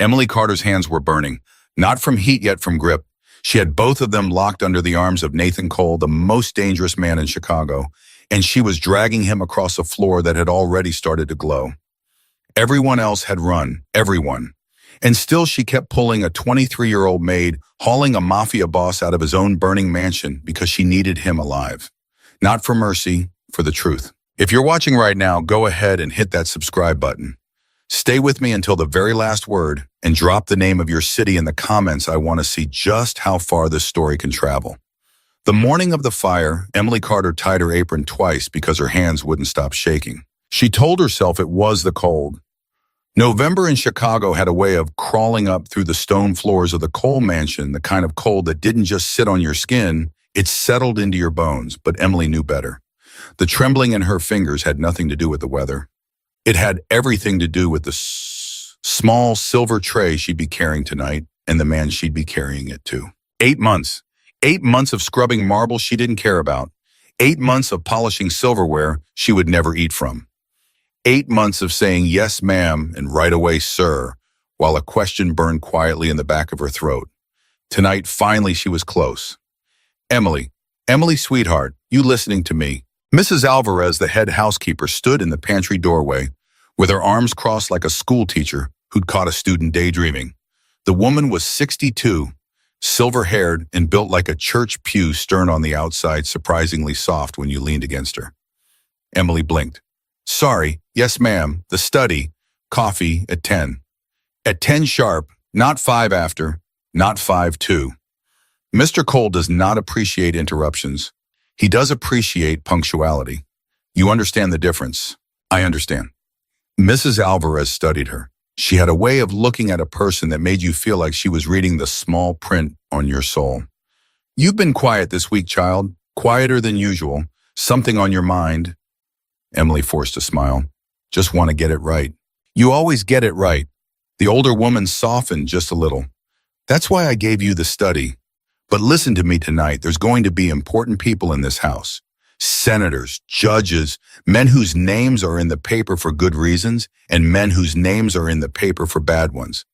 Emily Carter's hands were burning, not from heat yet from grip. She had both of them locked under the arms of Nathan Cole, the most dangerous man in Chicago, and she was dragging him across a floor that had already started to glow. Everyone else had run, everyone. And still she kept pulling a 23-year-old maid, hauling a mafia boss out of his own burning mansion because she needed him alive. Not for mercy, for the truth. If you're watching right now, go ahead and hit that subscribe button. Stay with me until the very last word and drop the name of your city in the comments. I want to see just how far this story can travel. The morning of the fire, Emily Carter tied her apron twice because her hands wouldn't stop shaking. She told herself it was the cold. November in Chicago had a way of crawling up through the stone floors of the Cole mansion, the kind of cold that didn't just sit on your skin, it settled into your bones, but Emily knew better. The trembling in her fingers had nothing to do with the weather. It had everything to do with the small silver tray she'd be carrying tonight and the man she'd be carrying it to. 8 months. 8 months of scrubbing marble she didn't care about. 8 months of polishing silverware she would never eat from. 8 months of saying yes, ma'am, and right away, sir, while a question burned quietly in the back of her throat. Tonight, finally, she was close. Emily, sweetheart, you listening to me? Mrs. Alvarez, the head housekeeper, stood in the pantry doorway with her arms crossed like a schoolteacher who'd caught a student daydreaming. The woman was 62, silver-haired and built like a church pew, stern on the outside, surprisingly soft when you leaned against her. Emily blinked. Sorry, yes ma'am, the study, coffee at 10. At 10 sharp, not 5 after, not 5-2. Mr. Cole does not appreciate interruptions. He does appreciate punctuality. You understand the difference? I understand. Mrs. Alvarez studied her. She had a way of looking at a person that made you feel like she was reading the small print on your soul. You've been quiet this week, child, quieter than usual. Something on your mind. Emily forced a smile. Just want to get it right. You always get it right. The older woman softened just a little. That's why I gave you the study. But listen to me tonight. There's going to be important people in this house. Senators, judges, men whose names are in the paper for good reasons, and men whose names are in the paper for bad ones.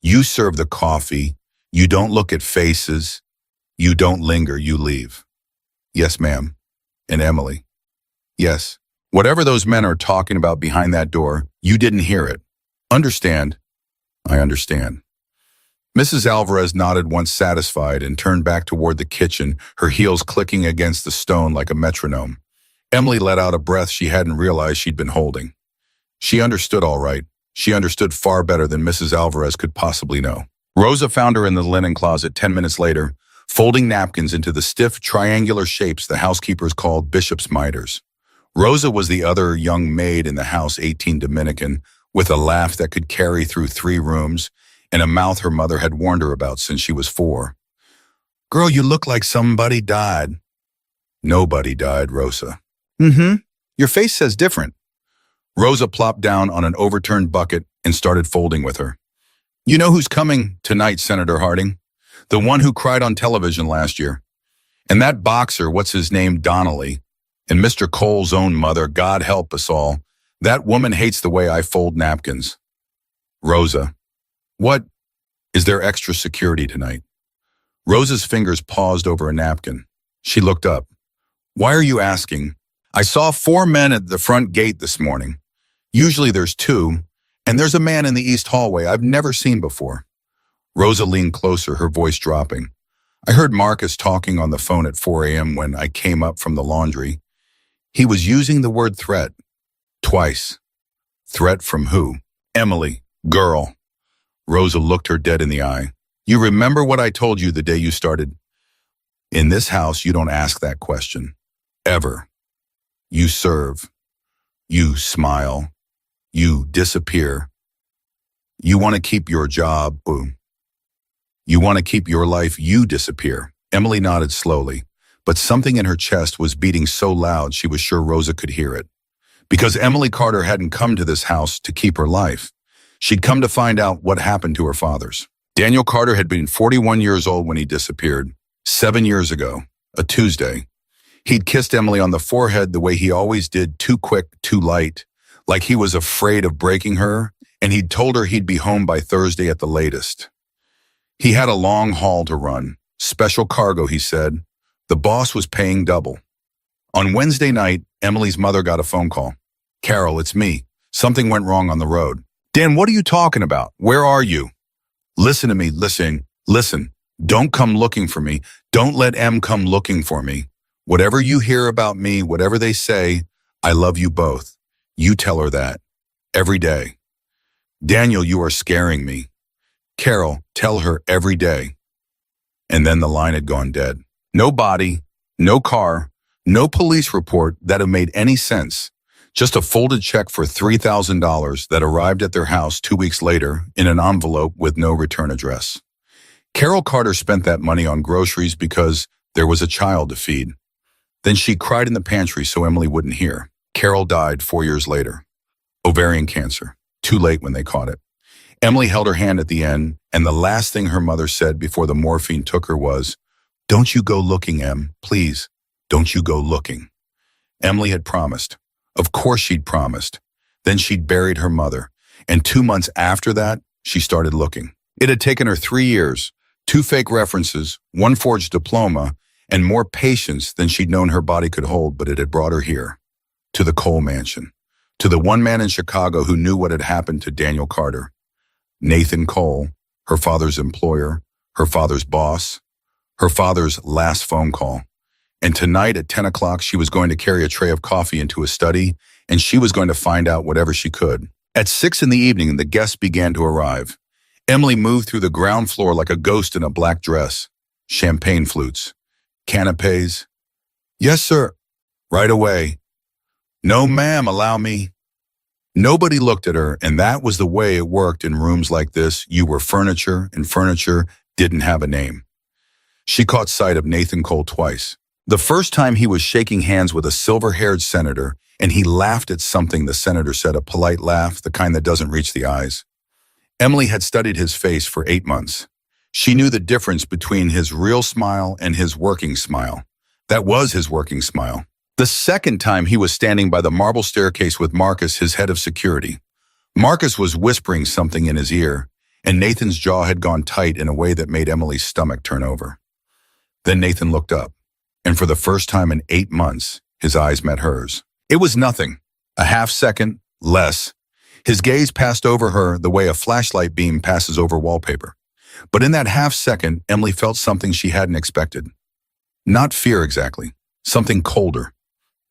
You serve the coffee. You don't look at faces. You don't linger. You leave. Yes, ma'am. And Emily. Yes. Whatever those men are talking about behind that door, you didn't hear it. Understand? I understand. Mrs. Alvarez nodded once satisfied and turned back toward the kitchen, her heels clicking against the stone like a metronome. Emily let out a breath she hadn't realized she'd been holding. She understood all right. She understood far better than Mrs. Alvarez could possibly know. Rosa found her in the linen closet 10 minutes later, folding napkins into the stiff, triangular shapes the housekeepers called bishop's miters. Rosa was the other young maid in the house, 18 Dominican, with a laugh that could carry through 3 rooms and a mouth her mother had warned her about since she was 4. Girl, you look like somebody died. Nobody died, Rosa. Your face says different. Rosa plopped down on an overturned bucket and started folding with her. You know who's coming tonight, Senator Harding? The one who cried on television last year. And that boxer, what's his name, Donnelly, and Mr. Cole's own mother, God help us all, that woman hates the way I fold napkins. Rosa, what? Is there extra security tonight? Rosa's fingers paused over a napkin. She looked up. Why are you asking? I saw 4 men at the front gate this morning. Usually there's 2, and there's a man in the east hallway I've never seen before. Rosa leaned closer, her voice dropping. I heard Marcus talking on the phone at 4 a.m. when I came up from the laundry. He was using the word threat. Twice. Threat from who? Emily. Girl. Rosa looked her dead in the eye. You remember what I told you the day you started? In this house, you don't ask that question. Ever. You serve. You smile. You disappear. You want to keep your job. You want to keep your life. You disappear. Emily nodded slowly. But something in her chest was beating so loud she was sure Rosa could hear it. Because Emily Carter hadn't come to this house to keep her life. She'd come to find out what happened to her fathers. Daniel Carter had been 41 years old when he disappeared. 7 years ago, a Tuesday. He'd kissed Emily on the forehead the way he always did, too quick, too light, like he was afraid of breaking her, and he'd told her he'd be home by Thursday at the latest. He had a long haul to run. Special cargo, he said. The boss was paying double. On Wednesday night, Emily's mother got a phone call. Carol, it's me. Something went wrong on the road. Dan, what are you talking about? Where are you? Listen to me, listen. Don't come looking for me. Don't let Em come looking for me. Whatever you hear about me, whatever they say, I love you both. You tell her that. Every day. Daniel, you are scaring me. Carol, tell her every day. And then the line had gone dead. No body, no car, no police report that had made any sense. Just a folded check for $3,000 that arrived at their house 2 weeks later in an envelope with no return address. Carol Carter spent that money on groceries because there was a child to feed. Then she cried in the pantry so Emily wouldn't hear. Carol died 4 years later. Ovarian cancer. Too late when they caught it. Emily held her hand at the end, and the last thing her mother said before the morphine took her was, "Don't you go looking, Em, please. Don't you go looking." Emily had promised. Of course she'd promised. Then she'd buried her mother, and 2 months after that, she started looking. It had taken her 3 years, 2 fake references, 1 forged diploma, and more patience than she'd known her body could hold, but it had brought her here, to the Cole mansion, to the one man in Chicago who knew what had happened to Daniel Carter. Nathan Cole, her father's employer, her father's boss, her father's last phone call. And tonight at 10 o'clock, she was going to carry a tray of coffee into his study, and she was going to find out whatever she could. At 6 in the evening, the guests began to arrive. Emily moved through the ground floor like a ghost in a black dress. Champagne flutes. Canapes. Yes, sir. Right away. No, ma'am, allow me. Nobody looked at her, and that was the way it worked in rooms like this. You were furniture, and furniture didn't have a name. She caught sight of Nathan Cole twice. The first time he was shaking hands with a silver-haired senator, and he laughed at something the senator said, a polite laugh, the kind that doesn't reach the eyes. Emily had studied his face for 8 months. She knew the difference between his real smile and his working smile. That was his working smile. The second time he was standing by the marble staircase with Marcus, his head of security. Marcus was whispering something in his ear, and Nathan's jaw had gone tight in a way that made Emily's stomach turn over. Then Nathan looked up, and for the first time in 8 months, his eyes met hers. It was nothing, a half second, less. His gaze passed over her the way a flashlight beam passes over wallpaper. But in that half second, Emily felt something she hadn't expected. Not fear exactly, something colder.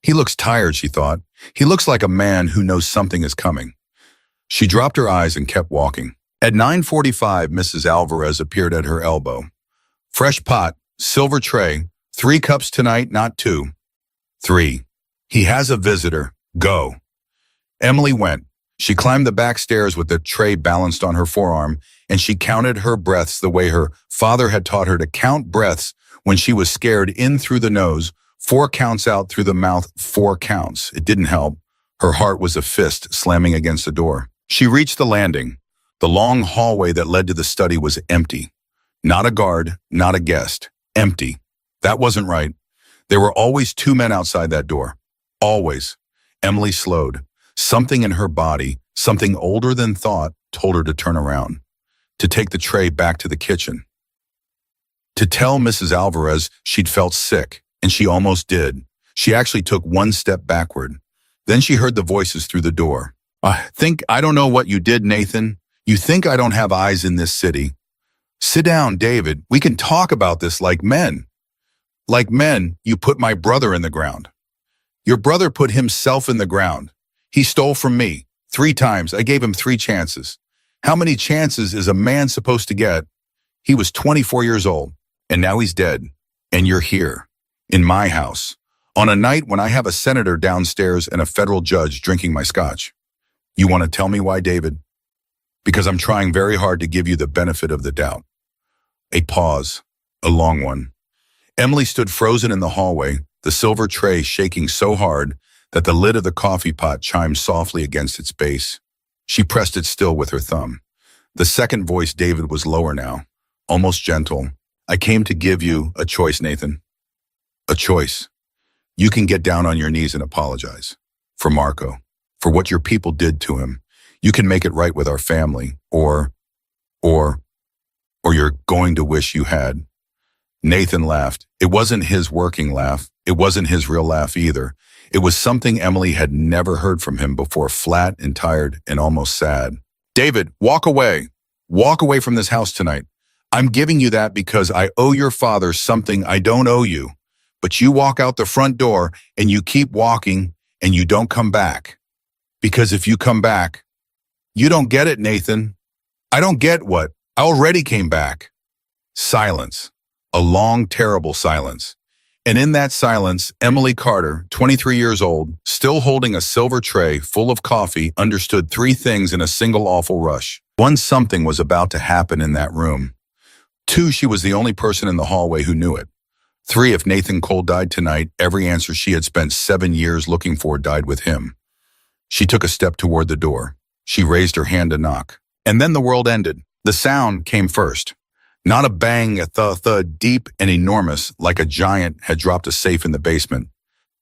He looks tired, she thought. He looks like a man who knows something is coming. She dropped her eyes and kept walking. At 9:45, Mrs. Alvarez appeared at her elbow. Fresh pot, silver tray, 3 cups tonight, not 2. 3. He has a visitor. Go. Emily went. She climbed the back stairs with the tray balanced on her forearm, and she counted her breaths the way her father had taught her to count breaths when she was scared, in through the nose, 4 counts out through the mouth, 4 counts. It didn't help. Her heart was a fist slamming against the door. She reached the landing. The long hallway that led to the study was empty. Not a guard, not a guest. Empty. That wasn't right. There were always 2 men outside that door. Always. Emily slowed. Something in her body, something older than thought, told her to turn around, to take the tray back to the kitchen, to tell Mrs. Alvarez she'd felt sick, and she almost did. She actually took 1 step backward. Then she heard the voices through the door. I don't know what you did, Nathan. You think I don't have eyes in this city. Sit down, David. We can talk about this like men. Like men, you put my brother in the ground. Your brother put himself in the ground. He stole from me 3 times. I gave him 3 chances. How many chances is a man supposed to get? He was 24 years old, and now he's dead. And you're here, in my house, on a night when I have a senator downstairs and a federal judge drinking my scotch. You want to tell me why, David? Because I'm trying very hard to give you the benefit of the doubt. A pause, a long one. Emily stood frozen in the hallway, the silver tray shaking so hard that the lid of the coffee pot chimed softly against its base. She pressed it still with her thumb. The second voice, David, was lower now, almost gentle. I came to give you a choice, Nathan. A choice. You can get down on your knees and apologize. For Marco. For what your people did to him. You can make it right with our family, or, or you're going to wish you had. Nathan laughed. It wasn't his working laugh. It wasn't his real laugh either. It was something Emily had never heard from him before, flat and tired and almost sad. David, walk away. Walk away from this house tonight. I'm giving you that because I owe your father something I don't owe you. But you walk out the front door and you keep walking and you don't come back. Because if you come back, you don't get it, Nathan. I don't get what? I already came back. Silence. A long, terrible silence. And in that silence, Emily Carter, 23 years old, still holding a silver tray full of coffee, understood three things in a single awful rush. One, something was about to happen in that room. Two, she was the only person in the hallway who knew it. Three, if Nathan Cole died tonight, every answer she had spent 7 years looking for died with him. She took a step toward the door. She raised her hand to knock. And then the world ended. The sound came first. Not a bang, a thud, deep and enormous, like a giant had dropped a safe in the basement.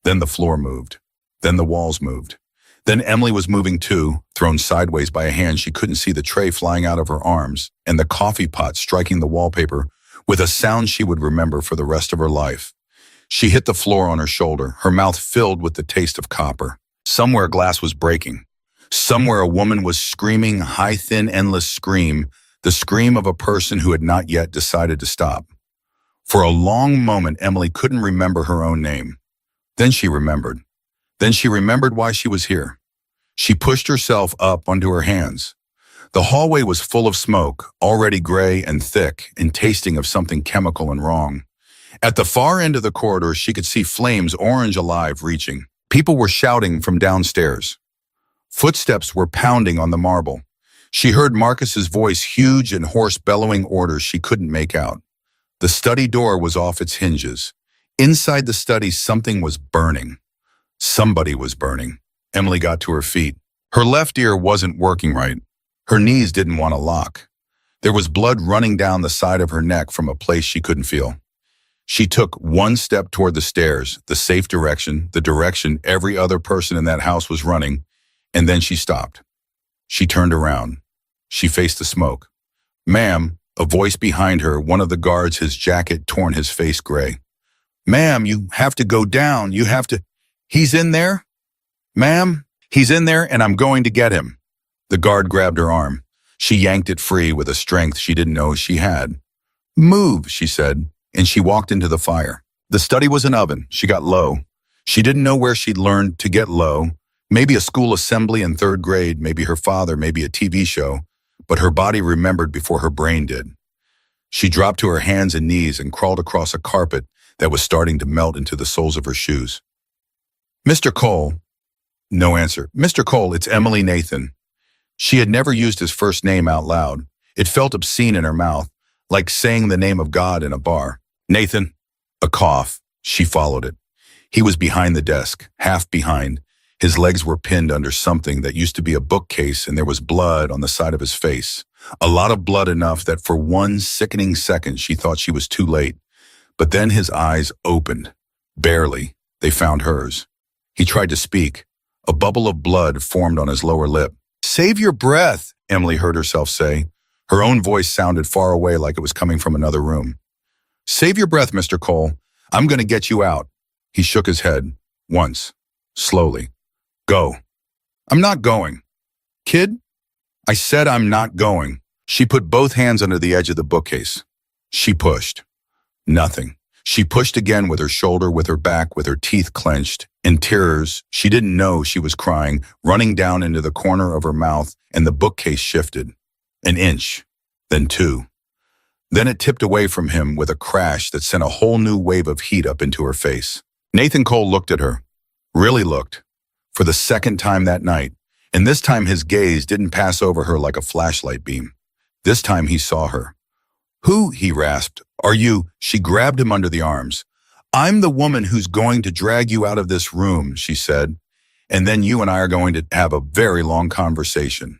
Then the floor moved. Then the walls moved. Then Emily was moving too, thrown sideways by a hand. She couldn't see the tray flying out of her arms and the coffee pot striking the wallpaper with a sound she would remember for the rest of her life. She hit the floor on her shoulder, her mouth filled with the taste of copper. Somewhere glass was breaking. Somewhere a woman was screaming, high, thin, endless scream, the scream of a person who had not yet decided to stop. For a long moment, Emily couldn't remember her own name. Then she remembered. Then she remembered why she was here. She pushed herself up onto her hands. The hallway was full of smoke, already gray and thick and tasting of something chemical and wrong. At the far end of the corridor, she could see flames orange alive reaching. People were shouting from downstairs. Footsteps were pounding on the marble. She heard Marcus's voice, huge and hoarse, bellowing orders she couldn't make out. The study door was off its hinges. Inside the study, something was burning. Somebody was burning. Emily got to her feet. Her left ear wasn't working right. Her knees didn't want to lock. There was blood running down the side of her neck from a place she couldn't feel. She took one step toward the stairs, the safe direction, the direction every other person in that house was running, and then she stopped. She turned around. She faced the smoke. Ma'am, a voice behind her, one of the guards, his jacket torn, his face gray. Ma'am, you have to go down. You have to. He's in there? Ma'am, he's in there and I'm going to get him. The guard grabbed her arm. She yanked it free with a strength she didn't know she had. Move, she said, and she walked into the fire. The study was an oven. She got low. She didn't know where she'd learned to get low. Maybe a school assembly in 3rd grade, maybe her father, maybe a TV show, but her body remembered before her brain did. She dropped to her hands and knees and crawled across a carpet that was starting to melt into the soles of her shoes. Mr. Cole. No answer. Mr. Cole, it's Emily Nathan. She had never used his first name out loud. It felt obscene in her mouth, like saying the name of God in a bar. Nathan. A cough. She followed it. He was behind the desk, half behind. His legs were pinned under something that used to be a bookcase, and there was blood on the side of his face. A lot of blood, enough that for one sickening second she thought she was too late. But then his eyes opened. Barely. They found hers. He tried to speak. A bubble of blood formed on his lower lip. Save your breath, Emily heard herself say. Her own voice sounded far away, like it was coming from another room. Save your breath, Mr. Cole. I'm going to get you out. He shook his head. Once. Slowly. Go. I'm not going. Kid? I said I'm not going. She put both hands under the edge of the bookcase. She pushed. Nothing. She pushed again with her shoulder, with her back, with her teeth clenched. In tears, she didn't know she was crying, running down into the corner of her mouth, and the bookcase shifted. An inch. Then 2. Then it tipped away from him with a crash that sent a whole new wave of heat up into her face. Nathan Cole looked at her. Really looked. For the second time that night, and this time his gaze didn't pass over her like a flashlight beam. This time he saw her. Who, he rasped, are you? She grabbed him under the arms. I'm the woman who's going to drag you out of this room, she said, and then you and I are going to have a very long conversation.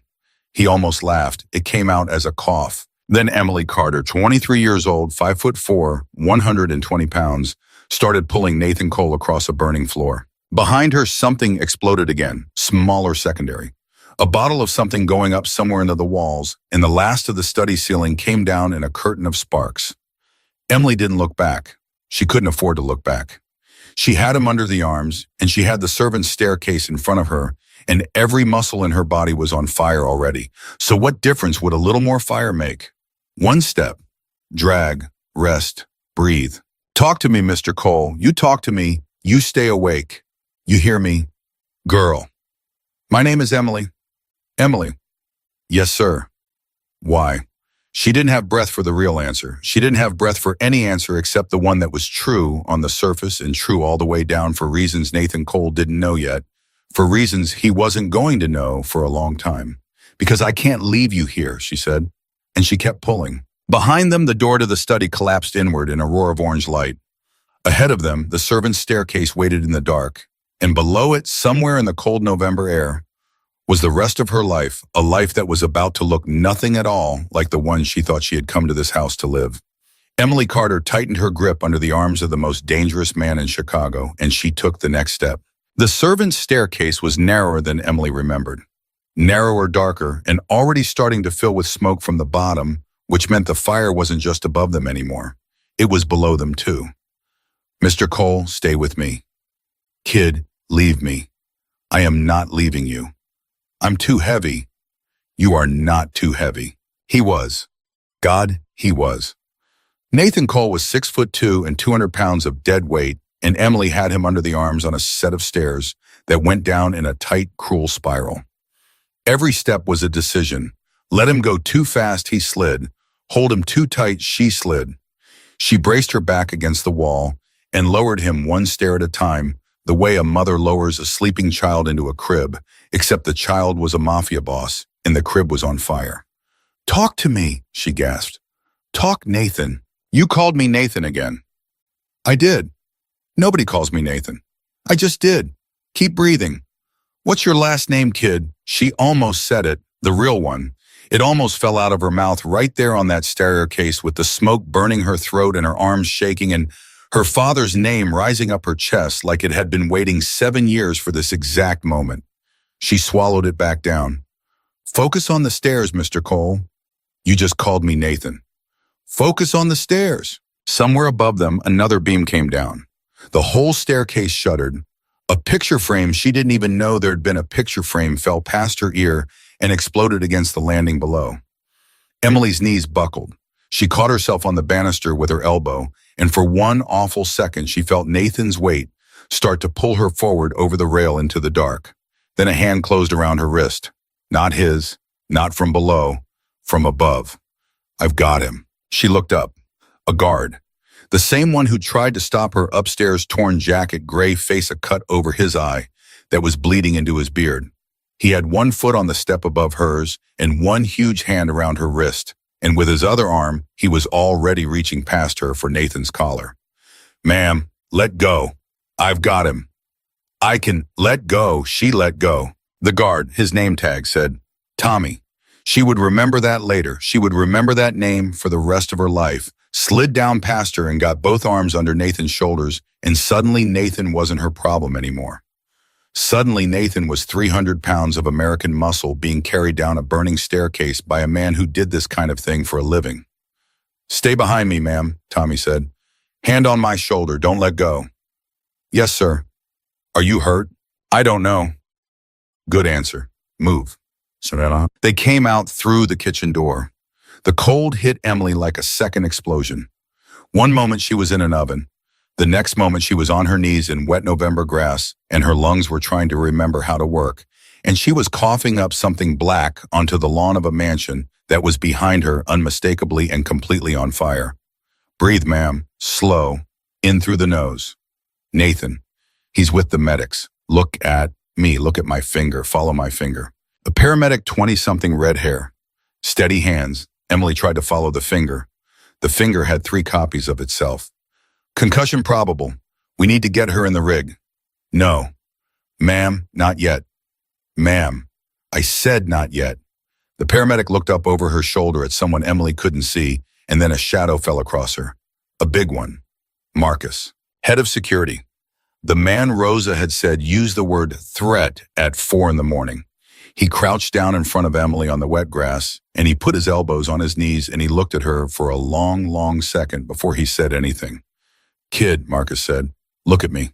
He almost laughed. It came out as a cough. Then Emily Carter, 23 years old, 5'4", 120 pounds, started pulling Nathan Cole across a burning floor. Behind her, something exploded again, smaller, secondary. A bottle of something going up somewhere into the walls, and the last of the study ceiling came down in a curtain of sparks. Emily didn't look back. She couldn't afford to look back. She had him under the arms, and she had the servants' staircase in front of her, and every muscle in her body was on fire already. So what difference would a little more fire make? One step. Drag. Rest. Breathe. Talk to me, Mr. Cole. You talk to me. You stay awake. You hear me? Girl. My name is Emily. Emily. Yes, sir. Why? She didn't have breath for the real answer. She didn't have breath for any answer except the one that was true on the surface and true all the way down for reasons Nathan Cole didn't know yet, for reasons he wasn't going to know for a long time. Because I can't leave you here, she said, and she kept pulling. Behind them, the door to the study collapsed inward in a roar of orange light. Ahead of them, the servants' staircase waited in the dark, and below it, somewhere in the cold November air, was the rest of her life, a life that was about to look nothing at all like the one she thought she had come to this house to live. Emily Carter tightened her grip under the arms of the most dangerous man in Chicago, and she took the next step. The servants' staircase was narrower than Emily remembered. Narrower, darker, and already starting to fill with smoke from the bottom, which meant the fire wasn't just above them anymore. It was below them too. Mr. Cole, stay with me. Kid, leave me. I am not leaving you. I'm too heavy. You are not too heavy. He was. God, he was. Nathan Cole was 6'2" and 200 pounds of dead weight, and Emily had him under the arms on a set of stairs that went down in a tight, cruel spiral. Every step was a decision. Let him go too fast, he slid. Hold him too tight, she slid. She braced her back against the wall and lowered him one stair at a time, the way a mother lowers a sleeping child into a crib, except the child was a mafia boss and the crib was on fire. Talk to me, she gasped. Talk, Nathan. You called me Nathan again. I did. Nobody calls me Nathan. I just did. Keep breathing. What's your last name, kid? She almost said it, the real one. It almost fell out of her mouth right there on that staircase with the smoke burning her throat and her arms shaking and her father's name rising up her chest like it had been waiting 7 years for this exact moment. She swallowed it back down. Focus on the stairs, Mr. Cole. You just called me Nathan. Focus on the stairs. Somewhere above them, another beam came down. The whole staircase shuddered. A picture frame she didn't even know there'd been a picture frame fell past her ear and exploded against the landing below. Emily's knees buckled. She caught herself on the banister with her elbow, and for one awful second she felt Nathan's weight start to pull her forward over the rail into the dark. Then a hand closed around her wrist. Not his, not from below, from above. I've got him. She looked up. A guard. The same one who tried to stop her upstairs torn jacket, gray face a cut over his eye that was bleeding into his beard. He had one foot on the step above hers and one huge hand around her wrist, and with his other arm, he was already reaching past her for Nathan's collar. Ma'am, let go. I've got him. I can let go. She let go. The guard, his name tag, said, Tommy. She would remember that later. She would remember that name for the rest of her life. Slid down past her and got both arms under Nathan's shoulders, and suddenly Nathan wasn't her problem anymore. Suddenly Nathan was 300 pounds of American muscle being carried down a burning staircase by a man who did this kind of thing for a living. Stay behind me, ma'am, Tommy said. Hand on my shoulder, don't let go. Yes, sir. Are you hurt? I don't know. Good answer. Move. They came out through the kitchen door. The cold hit Emily like a second explosion. One moment she was in an oven. The next moment she was on her knees in wet November grass, and her lungs were trying to remember how to work, and she was coughing up something black onto the lawn of a mansion that was behind her, unmistakably and completely on fire. Breathe, ma'am. Slow. In through the nose. Nathan. He's with the medics. Look at me. Look at my finger. Follow my finger. A paramedic, 20-something, red hair. Steady hands. Emily tried to follow the finger. The finger had 3 copies of itself. Concussion probable. We need to get her in the rig. No. Ma'am, not yet. Ma'am. I said not yet. The paramedic looked up over her shoulder at someone Emily couldn't see, and then a shadow fell across her. A big one. Marcus. Head of security. The man Rosa had said used the word threat at 4 in the morning. He crouched down in front of Emily on the wet grass, and he put his elbows on his knees and he looked at her for a long, long second before he said anything. "Kid," Marcus said, "look at me."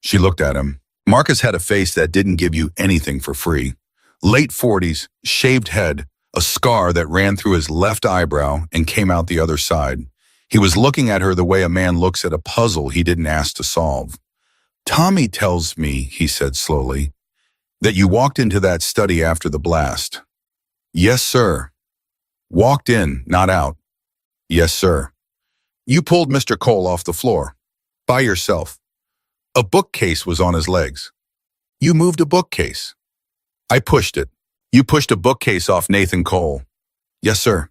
She looked at him. Marcus had a face that didn't give you anything for free. Late 40s, shaved head, a scar that ran through his left eyebrow and came out the other side. He was looking at her the way a man looks at a puzzle he didn't ask to solve. "Tommy tells me," he said slowly, "that you walked into that study after the blast." "Yes, sir." "Walked in, not out." "Yes, sir." "You pulled Mr. Cole off the floor. By yourself. A bookcase was on his legs. You moved a bookcase." "I pushed it." "You pushed a bookcase off Nathan Cole." "Yes, sir."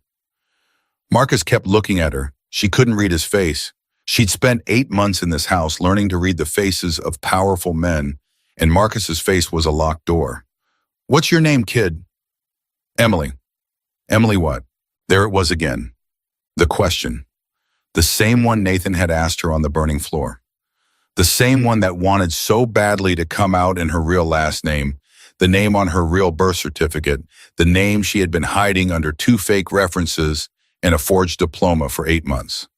Marcus kept looking at her. She couldn't read his face. She'd spent 8 months in this house learning to read the faces of powerful men, and Marcus's face was a locked door. "What's your name, kid?" "Emily." "Emily what?" There it was again. The question. The same one Nathan had asked her on the burning floor. The same one that wanted so badly to come out in her real last name, the name on her real birth certificate, the name she had been hiding under 2 fake references and a forged diploma for 8 months.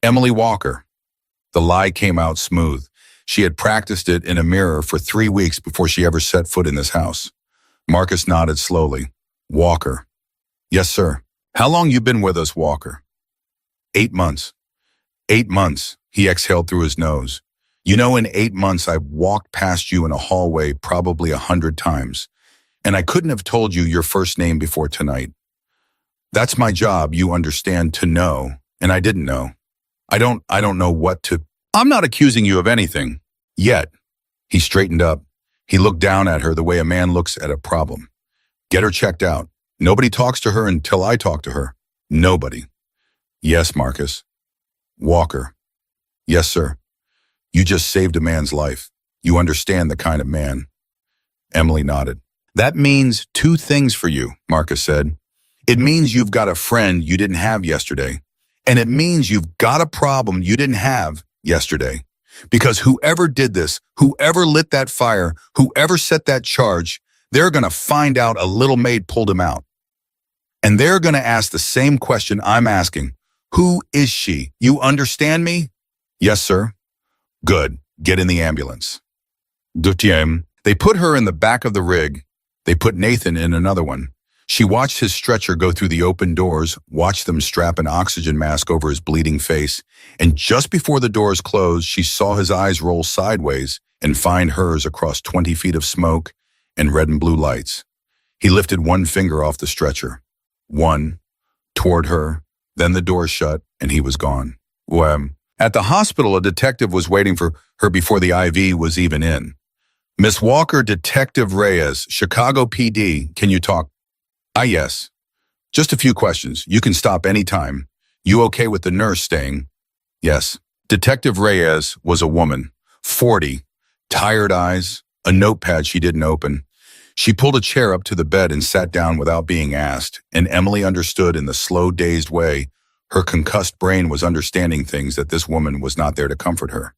Emily Walker. The lie came out smooth. She had practiced it in a mirror for 3 weeks before she ever set foot in this house. Marcus nodded slowly. "Walker." "Yes, sir." "How long you been with us, Walker?" 8 months. 8 months, he exhaled through his nose. "You know, in 8 months, I've walked past you in a hallway probably 100 times, and I couldn't have told you your first name before tonight. That's my job, you understand, to know, and I didn't know. I don't know what to... I'm not accusing you of anything. Yet." He straightened up. He looked down at her the way a man looks at a problem. "Get her checked out. Nobody talks to her until I talk to her. Nobody." "Yes, Marcus." "Walker." "Yes, sir." "You just saved a man's life. You understand the kind of man." Emily nodded. "That means 2 things for you," Marcus said. "It means you've got a friend you didn't have yesterday. And it means you've got a problem you didn't have yesterday. Because whoever did this, whoever lit that fire, whoever set that charge, they're going to find out a little maid pulled him out. And they're going to ask the same question I'm asking. Who is she? You understand me?" "Yes, sir." "Good. Get in the ambulance." Deuxième. They put her in the back of the rig. They put Nathan in another one. She watched his stretcher go through the open doors, watched them strap an oxygen mask over his bleeding face, and just before the doors closed, she saw his eyes roll sideways and find hers across 20 feet of smoke and red and blue lights. He lifted one finger off the stretcher. One, toward her, then the door shut, and he was gone. At the hospital, a detective was waiting for her before the IV was even in. "Miss Walker, Detective Reyes, Chicago PD, can you talk?" "Ah, yes. Just a few questions. You can stop any time. You okay with the nurse staying?" "Yes." Detective Reyes was a woman, 40, tired eyes, a notepad she didn't open. She pulled a chair up to the bed and sat down without being asked, and Emily understood in the slow, dazed way her concussed brain was understanding things that this woman was not there to comfort her.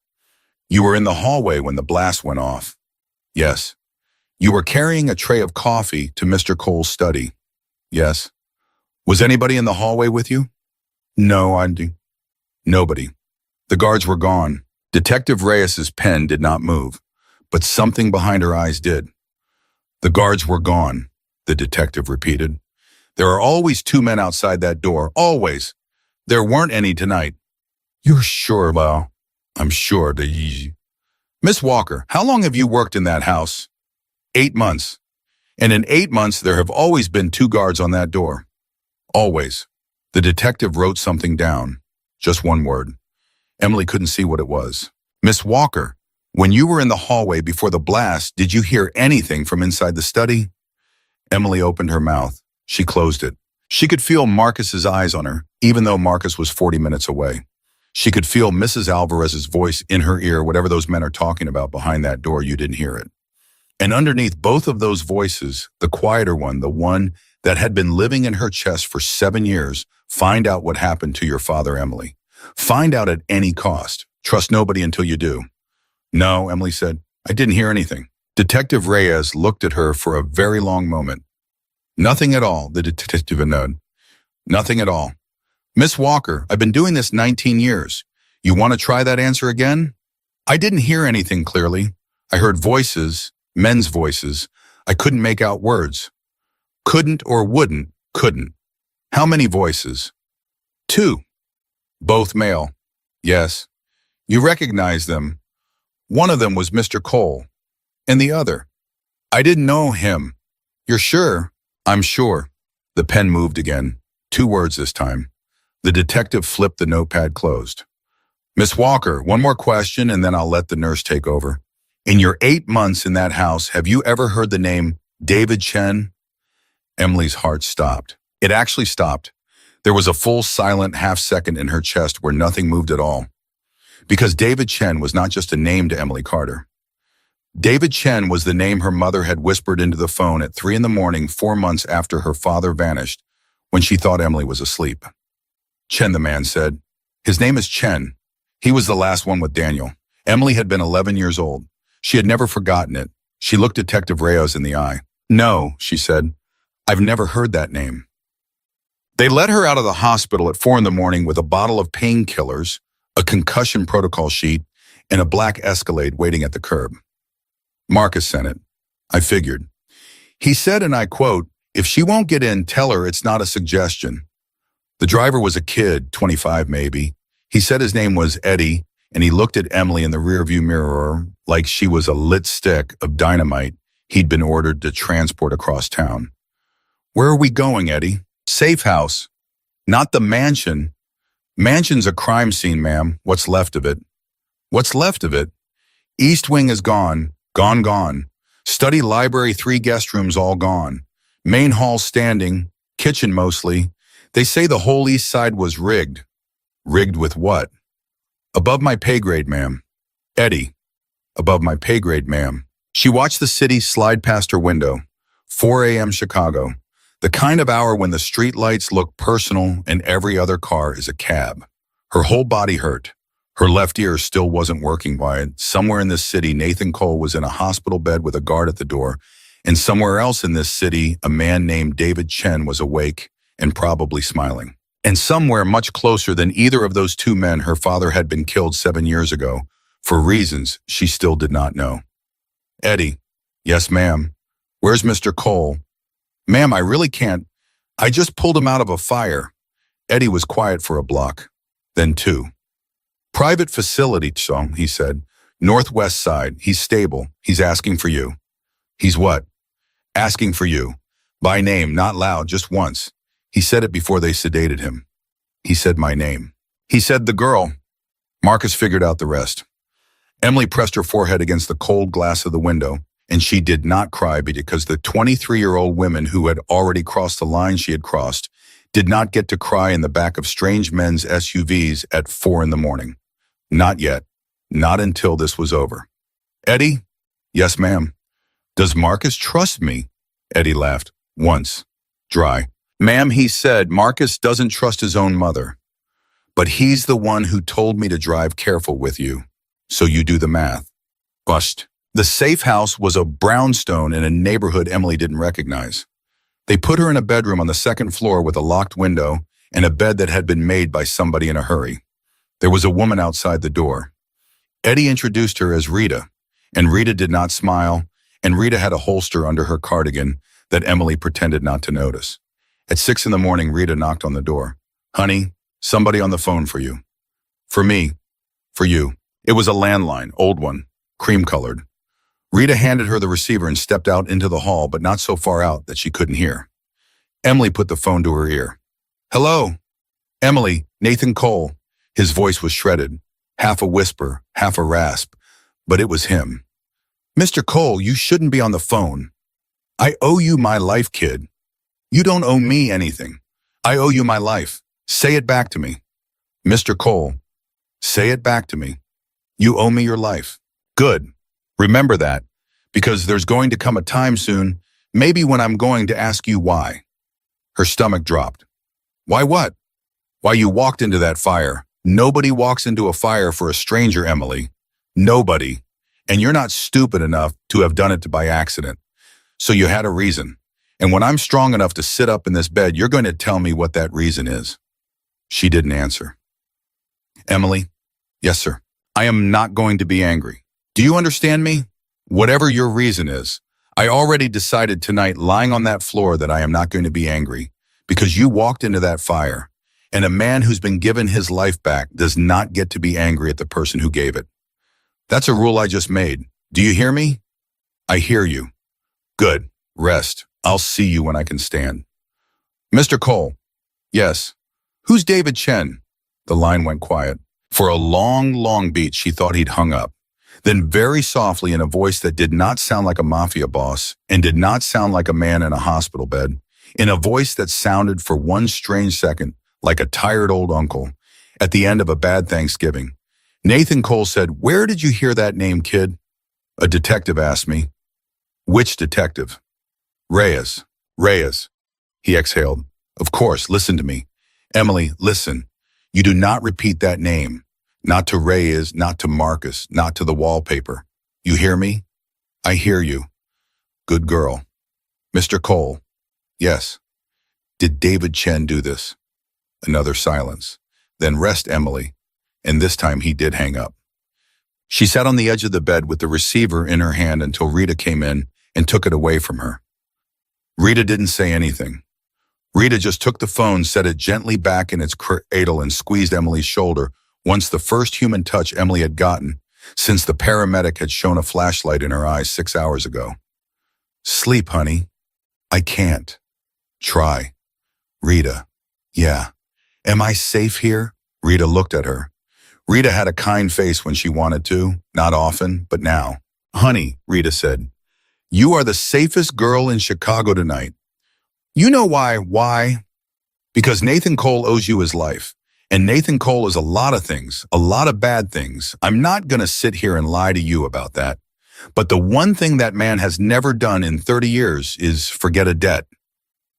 "You were in the hallway when the blast went off?" "Yes." "You were carrying a tray of coffee to Mr. Cole's study?" "Yes." "Was anybody in the hallway with you?" "No, Nobody." The guards were gone. Detective Reyes's pen did not move, but something behind her eyes did. "The guards were gone," the detective repeated. "There are always 2 men outside that door, always. There weren't any tonight." "You're sure?" "Well, I'm sure. Miss Walker, how long have you worked in that house?" 8 months. "And in 8 months, there have always been 2 guards on that door." "Always." The detective wrote something down. Just one word. Emily couldn't see what it was. "Miss Walker, when you were in the hallway before the blast, did you hear anything from inside the study?" Emily opened her mouth. She closed it. She could feel Marcus's eyes on her, even though Marcus was 40 minutes away. She could feel Mrs. Alvarez's voice in her ear, whatever those men are talking about behind that door, you didn't hear it. And underneath both of those voices, the quieter one, the one that had been living in her chest for 7 years, find out what happened to your father, Emily. Find out at any cost. Trust nobody until you do. "No," Emily said. "I didn't hear anything." Detective Reyes looked at her for a very long moment. Nothing at all, the detective nodded. Nothing at all. Miss Walker, I've been doing this 19 years. You want to try that answer again? I didn't hear anything clearly. I heard voices, men's voices. I couldn't make out words. Couldn't or wouldn't, couldn't. How many voices? 2. Both male. Yes. You recognize them. One of them was Mr. Cole. And the other. I didn't know him. You're sure? I'm sure. The pen moved again. 2 words this time. The detective flipped the notepad closed. Miss Walker, one more question and then I'll let the nurse take over. In your 8 months in that house, have you ever heard the name David Chen? Emily's heart stopped. It actually stopped. There was a full silent half-second in her chest where nothing moved at all. Because David Chen was not just a name to Emily Carter. David Chen was the name her mother had whispered into the phone at 3 in the morning 4 months after her father vanished, when she thought Emily was asleep. Chen, the man said. His name is Chen. He was the last one with Daniel. Emily had been 11 years old. She had never forgotten it. She looked Detective Reyes in the eye. No, she said. I've never heard that name. They let her out of the hospital at 4 in the morning with a bottle of painkillers, a concussion protocol sheet, and a black Escalade waiting at the curb. Marcus sent it. I figured. He said, and I quote, if she won't get in, tell her it's not a suggestion. The driver was a kid, 25 maybe. He said his name was Eddie, and he looked at Emily in the rearview mirror like she was a lit stick of dynamite he'd been ordered to transport across town. Where are we going, Eddie? Safe house. Not the mansion. Mansion's a crime scene, ma'am. What's left of it? What's left of it? East wing is gone. Gone. Study, library, 3 guest rooms all gone. Main hall standing. Kitchen mostly. They say the whole east side was rigged. Rigged with what? Above my pay grade, ma'am. Eddie. Above my pay grade, ma'am. She watched the city slide past her window. 4 a.m. Chicago. The kind of hour when the street lights look personal and every other car is a cab. Her whole body hurt. Her left ear still wasn't working wide. Somewhere in this city, Nathan Cole was in a hospital bed with a guard at the door. And somewhere else in this city, a man named David Chen was awake and probably smiling. And somewhere much closer than either of those 2 men, her father had been killed 7 years ago, for reasons she still did not know. Eddie. Yes, ma'am. Where's Mr. Cole? Ma'am, I really can't. I just pulled him out of a fire. Eddie was quiet for a block. Then 2. Private facility, so, he said. Northwest side. He's stable. He's asking for you. He's what? Asking for you. By name, not loud, just once. He said it before they sedated him. He said my name. He said the girl. Marcus figured out the rest. Emily pressed her forehead against the cold glass of the window, and she did not cry because the 23-year-old women who had already crossed the line she had crossed did not get to cry in the back of strange men's SUVs at 4 in the morning. Not yet. Not until this was over. Eddie? Yes, ma'am. Does Marcus trust me? Eddie laughed. Once. Dry. Ma'am, he said, Marcus doesn't trust his own mother. But he's the one who told me to drive careful with you. So you do the math. Bust. The safe house was a brownstone in a neighborhood Emily didn't recognize. They put her in a bedroom on the 2nd floor with a locked window and a bed that had been made by somebody in a hurry. There was a woman outside the door. Eddie introduced her as Rita, and Rita did not smile, and Rita had a holster under her cardigan that Emily pretended not to notice. At 6 in the morning, Rita knocked on the door. Honey, somebody on the phone for you. For me. For you. It was a landline, old one, cream-colored. Rita handed her the receiver and stepped out into the hall, but not so far out that she couldn't hear. Emily put the phone to her ear. Hello? Emily, Nathan Cole. His voice was shredded, half a whisper, half a rasp, but it was him. Mr. Cole, you shouldn't be on the phone. I owe you my life, kid. You don't owe me anything. I owe you my life. Say it back to me. Mr. Cole, say it back to me. You owe me your life. Good. Remember that, because there's going to come a time soon, maybe when I'm going to ask you why. Her stomach dropped. Why what? Why you walked into that fire. Nobody walks into a fire for a stranger, Emily. Nobody. And you're not stupid enough to have done it by accident. So you had a reason. And when I'm strong enough to sit up in this bed, you're going to tell me what that reason is." She didn't answer. "Emily." "Yes, sir." "I am not going to be angry. Do you understand me? Whatever your reason is, I already decided tonight lying on that floor that I am not going to be angry because you walked into that fire, and a man who's been given his life back does not get to be angry at the person who gave it. That's a rule I just made. Do you hear me?" "I hear you." "Good. Rest. I'll see you when I can stand." "Mr. Cole." "Yes." "Who's David Chen?" The line went quiet. For a long, long beat, she thought he'd hung up. Then very softly, in a voice that did not sound like a mafia boss and did not sound like a man in a hospital bed, in a voice that sounded for one strange second like a tired old uncle at the end of a bad Thanksgiving, Nathan Cole said, "Where did you hear that name, kid?" "A detective asked me." "Which detective?" "Reyes." "Reyes." He exhaled. "Of course, listen to me. Emily, listen. You do not repeat that name. Not to Reyes, not to Marcus, not to the wallpaper. You hear me?" "I hear you." "Good girl." "Mr. Cole." "Yes." "Did David Chen do this?" Another silence. "Then rest, Emily." And this time he did hang up. She sat on the edge of the bed with the receiver in her hand until Rita came in and took it away from her. Rita didn't say anything. Rita just took the phone, set it gently back in its cradle, and squeezed Emily's shoulder, once the first human touch Emily had gotten since the paramedic had shown a flashlight in her eyes 6 hours ago. "Sleep, honey." "I can't." "Try." "Rita." "Yeah." "Am I safe here?" Rita looked at her. Rita had a kind face when she wanted to, not often, but now. "Honey," Rita said, "you are the safest girl in Chicago tonight. You know why? Why? Because Nathan Cole owes you his life. And Nathan Cole is a lot of things, a lot of bad things. I'm not going to sit here and lie to you about that. But the one thing that man has never done in 30 years is forget a debt.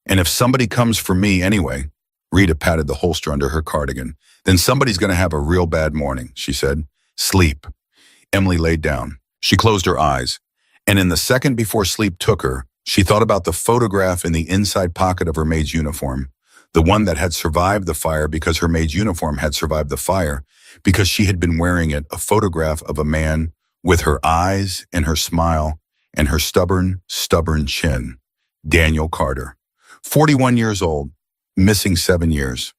And if somebody comes for me anyway," Rita patted the holster under her cardigan, "then somebody's going to have a real bad morning," she said. "Sleep." Emily laid down. She closed her eyes. And in the second before sleep took her, she thought about the photograph in the inside pocket of her maid's uniform. The one that had survived the fire because her maid's uniform had survived the fire, because she had been wearing it, a photograph of a man with her eyes and her smile and her stubborn, stubborn chin. Daniel Carter. 41 years old, missing 7 years.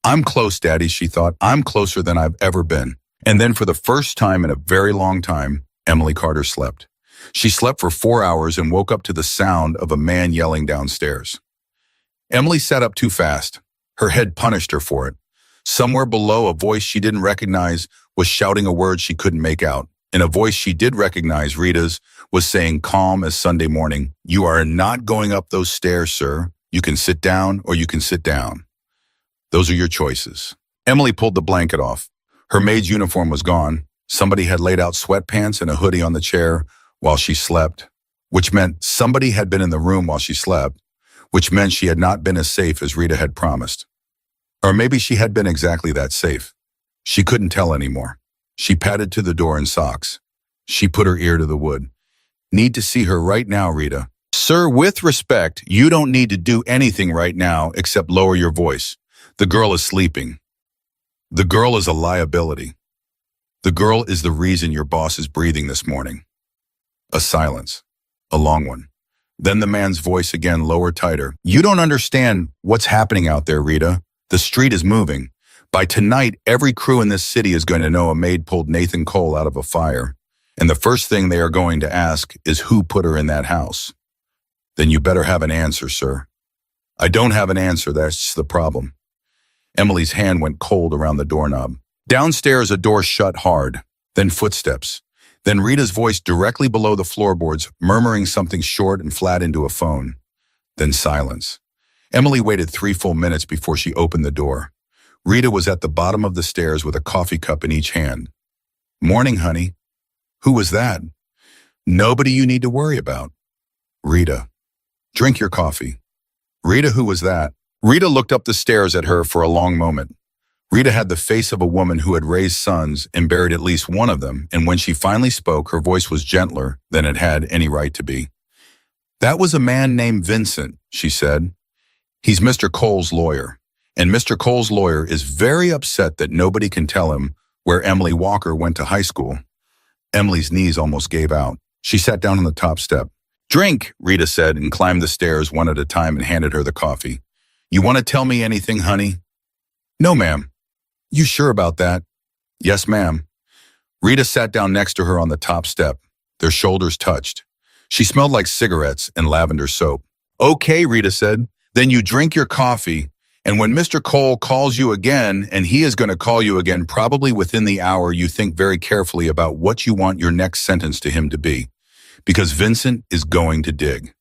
"I'm close, Daddy," she thought. "I'm closer than I've ever been." And then for the first time in a very long time, Emily Carter slept. She slept for 4 hours and woke up to the sound of a man yelling downstairs. Emily sat up too fast. Her head punished her for it. Somewhere below, a voice she didn't recognize was shouting a word she couldn't make out. And a voice she did recognize, Rita's, was saying, calm as Sunday morning, "You are not going up those stairs, sir. You can sit down or you can sit down. Those are your choices." Emily pulled the blanket off. Her maid's uniform was gone. Somebody had laid out sweatpants and a hoodie on the chair while she slept, which meant somebody had been in the room while she slept, which meant she had not been as safe as Rita had promised. Or maybe she had been exactly that safe. She couldn't tell anymore. She padded to the door in socks. She put her ear to the wood. "Need to see her right now, Rita." "Sir, with respect, you don't need to do anything right now except lower your voice. The girl is sleeping. The girl is a liability. The girl is the reason your boss is breathing this morning." A silence. A long one. Then the man's voice again, lower, tighter. "You don't understand what's happening out there, Rita. The street is moving. By tonight, every crew in this city is going to know a maid pulled Nathan Cole out of a fire. And the first thing they are going to ask is who put her in that house. Then you better have an answer, sir." "I don't have an answer, that's the problem." Emily's hand went cold around the doorknob. Downstairs, a door shut hard. Then footsteps. Then Rita's voice directly below the floorboards, murmuring something short and flat into a phone. Then silence. Emily waited 3 full minutes before she opened the door. Rita was at the bottom of the stairs with a coffee cup in each hand. "Morning, honey." "Who was that?" "Nobody you need to worry about." "Rita." "Drink your coffee." "Rita, who was that?" Rita looked up the stairs at her for a long moment. Rita had the face of a woman who had raised sons and buried at least one of them, and when she finally spoke, her voice was gentler than it had any right to be. "That was a man named Vincent," she said. "He's Mr. Cole's lawyer, and Mr. Cole's lawyer is very upset that nobody can tell him where Emily Walker went to high school." Emily's knees almost gave out. She sat down on the top step. "Drink," Rita said, and climbed the stairs one at a time and handed her the coffee. "You want to tell me anything, honey?" "No, ma'am." "You sure about that?" "Yes, ma'am." Rita sat down next to her on the top step. Their shoulders touched. She smelled like cigarettes and lavender soap. "Okay," Rita said. "Then you drink your coffee, and when Mr. Cole calls you again, and he is going to call you again probably within the hour, you think very carefully about what you want your next sentence to him to be. Because Vincent is going to dig.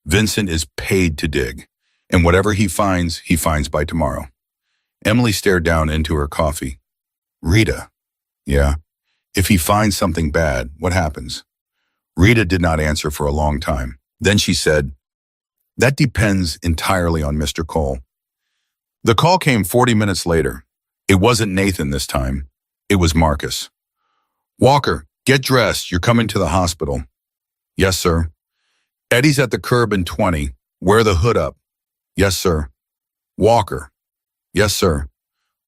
Vincent is paid to dig. And whatever he finds by tomorrow." Emily stared down into her coffee. "Rita." "Yeah. If he finds something bad, what happens?" Rita did not answer for a long time. Then she said, "That depends entirely on Mr. Cole." The call came 40 minutes later. It wasn't Nathan this time. It was Marcus. "Walker, get dressed. You're coming to the hospital." "Yes, sir." "Eddie's at the curb in 20. Wear the hood up." "Yes, sir." "Walker." "Yes, sir."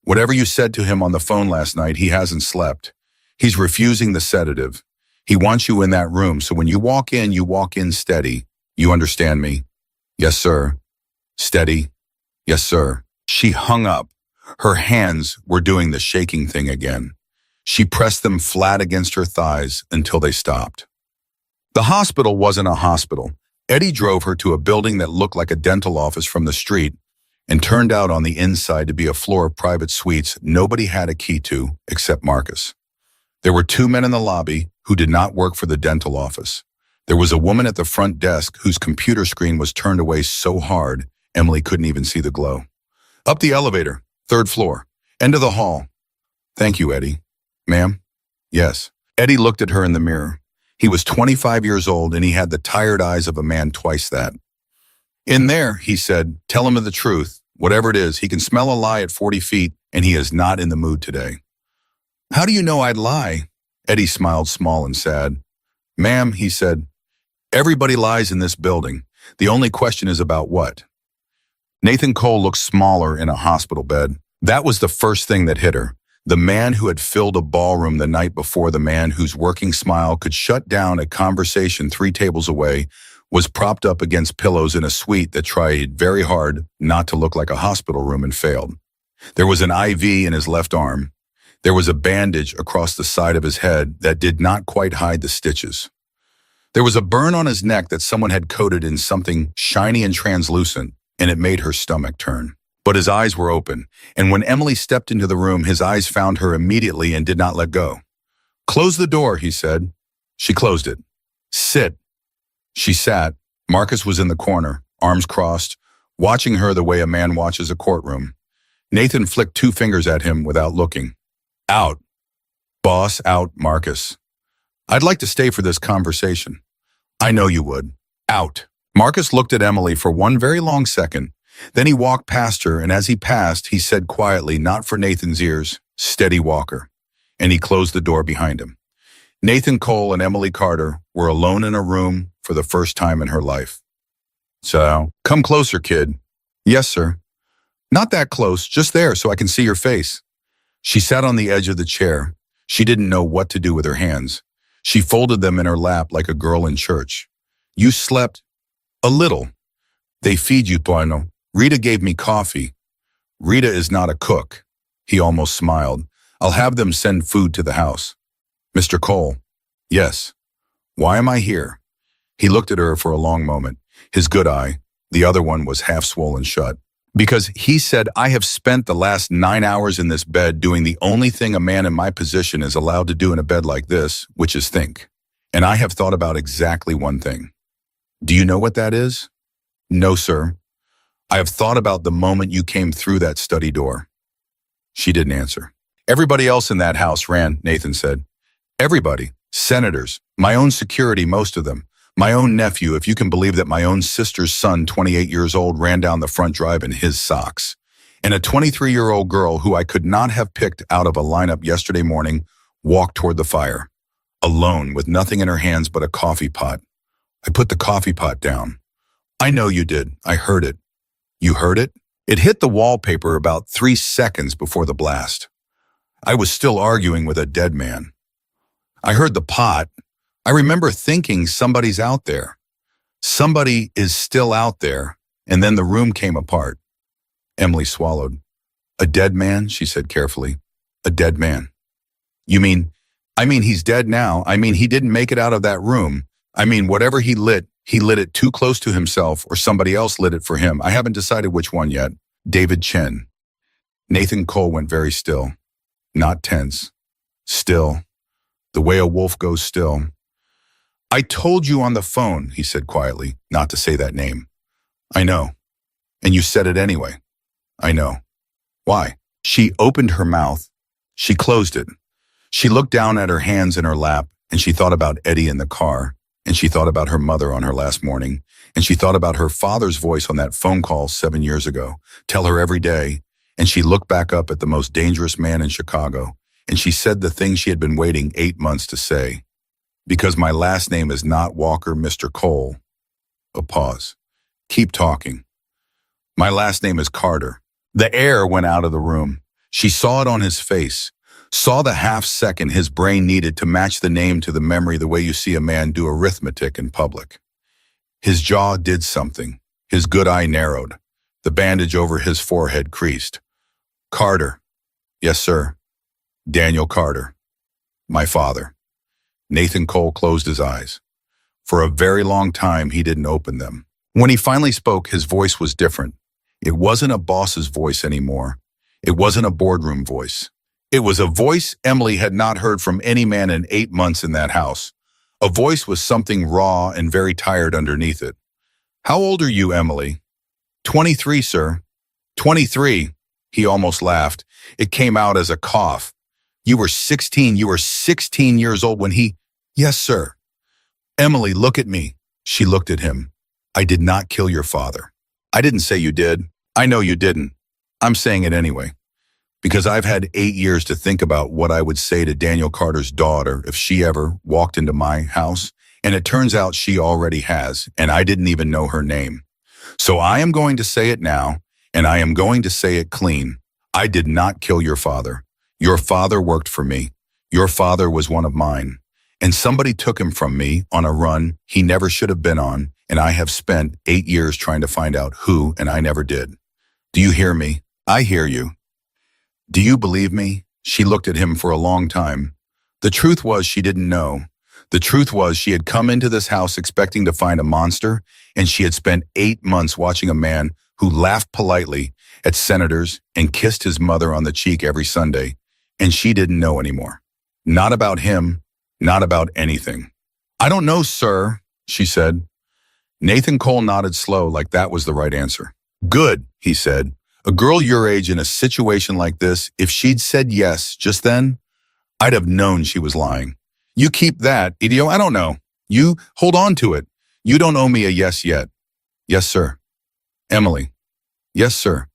"Whatever you said to him on the phone last night, he hasn't slept. He's refusing the sedative. He wants you in that room, so when you walk in steady. You understand me?" "Yes, sir." "Steady?" "Yes, sir." She hung up. Her hands were doing the shaking thing again. She pressed them flat against her thighs until they stopped. The hospital wasn't a hospital. Eddie drove her to a building that looked like a dental office from the street and turned out on the inside to be a floor of private suites nobody had a key to except Marcus. There were 2 men in the lobby who did not work for the dental office. There was a woman at the front desk whose computer screen was turned away so hard Emily couldn't even see the glow. "Up the elevator, 3rd floor, end of the hall." "Thank you, Eddie." "Ma'am?" "Yes." Eddie looked at her in the mirror. He was 25 years old and he had the tired eyes of a man twice that. "In there," he said, "tell him the truth. Whatever it is, he can smell a lie at 40 feet and he is not in the mood today." "How do you know I'd lie?" Eddie smiled small and sad. "Ma'am," he said, "everybody lies in this building. The only question is about what." Nathan Cole looked smaller in a hospital bed. That was the first thing that hit her. The man who had filled a ballroom the night before, the man whose working smile could shut down a conversation 3 tables away, was propped up against pillows in a suite that tried very hard not to look like a hospital room and failed. There was an IV in his left arm. There was a bandage across the side of his head that did not quite hide the stitches. There was a burn on his neck that someone had coated in something shiny and translucent, and it made her stomach turn. But his eyes were open, and when Emily stepped into the room, his eyes found her immediately and did not let go. "Close the door," he said. She closed it. "Sit." She sat. Marcus was in the corner, arms crossed, watching her the way a man watches a courtroom. Nathan flicked 2 fingers at him without looking. "Out. Boss, out, Marcus. I'd like to stay for this conversation." "I know you would. Out." Marcus looked at Emily for one very long second. Then he walked past her, and as he passed, he said quietly, not for Nathan's ears, "Steady, Walker." And he closed the door behind him. Nathan Cole and Emily Carter were alone in a room for the first time in her life. "So, come closer, kid." "Yes, sir." "Not that close, just there so I can see your face." She sat on the edge of the chair. She didn't know what to do with her hands. She folded them in her lap like a girl in church. "You slept?" "A little." "They feed you, Bueno. Rita gave me coffee." "Rita is not a cook." He almost smiled. "I'll have them send food to the house." "Mr. Cole." "Yes." "Why am I here?" He looked at her for a long moment. His good eye, the other one, was half swollen shut. "Because," he said, "I have spent the last 9 hours in this bed doing the only thing a man in my position is allowed to do in a bed like this, which is think. And I have thought about exactly one thing." "Do you know what that is?" "No, sir." "I have thought about the moment you came through that study door." She didn't answer. "Everybody else in that house ran," Nathan said. "Everybody. Senators. My own security, most of them. My own nephew, if you can believe that my own sister's son, 28 years old, ran down the front drive in his socks. And a 23-year-old girl who I could not have picked out of a lineup yesterday morning walked toward the fire, alone with nothing in her hands but a coffee pot. I put the coffee pot down. I know you did. I heard it. You heard it? It hit the wallpaper about 3 seconds before the blast. I was still arguing with a dead man. I heard the pot. I remember thinking somebody's out there. Somebody is still out there. And then the room came apart. Emily swallowed. A dead man, she said carefully. A dead man. You mean, he's dead now. He didn't make it out of that room. Whatever he lit it too close to himself or somebody else lit it for him. I haven't decided which one yet. David Chen. Nathan Cole went very still. Not tense. Still. The way a wolf goes still. I told you on the phone, he said quietly, not to say that name. I know. And you said it anyway. I know. Why? She opened her mouth. She closed it. She looked down at her hands in her lap, and she thought about Eddie in the car, and she thought about her mother on her last morning, and she thought about her father's voice on that phone call 7 years ago. Tell her every day. And she looked back up at the most dangerous man in Chicago, and she said the thing she had been waiting 8 months to say. Because my last name is not Walker, Mr. Cole. A pause. Keep talking. My last name is Carter. The air went out of the room. She saw it on his face, saw the half second his brain needed to match the name to the memory the way you see a man do arithmetic in public. His jaw did something. His good eye narrowed. The bandage over his forehead creased. Carter. Yes, sir. Daniel Carter. My father. Nathan Cole closed his eyes. For a very long time, he didn't open them. When he finally spoke, his voice was different. It wasn't a boss's voice anymore. It wasn't a boardroom voice. It was a voice Emily had not heard from any man in 8 months in that house. A voice with something raw and very tired underneath it. How old are you, Emily? 23, sir. 23. He almost laughed. It came out as a cough. You were 16 years old when he... Yes, sir. Emily, look at me. She looked at him. I did not kill your father. I didn't say you did. I know you didn't. I'm saying it anyway. Because I've had 8 years to think about what I would say to Daniel Carter's daughter if she ever walked into my house. And it turns out she already has, and I didn't even know her name. So I am going to say it now, and I am going to say it clean. I did not kill your father. Your father worked for me. Your father was one of mine. And somebody took him from me on a run he never should have been on, and I have spent 8 years trying to find out who, and I never did. Do you hear me? I hear you. Do you believe me? She looked at him for a long time. The truth was she didn't know. The truth was she had come into this house expecting to find a monster, and she had spent 8 months watching a man who laughed politely at senators and kissed his mother on the cheek every Sunday, and she didn't know anymore. Not about him, not about anything. I don't know, sir, she said. Nathan Cole nodded slow like that was the right answer. Good, he said. A girl your age in a situation like this, if she'd said yes just then, I'd have known she was lying. You keep that, idiot. I don't know. You hold on to it. You don't owe me a yes yet. Yes, sir. Emily. Yes, sir.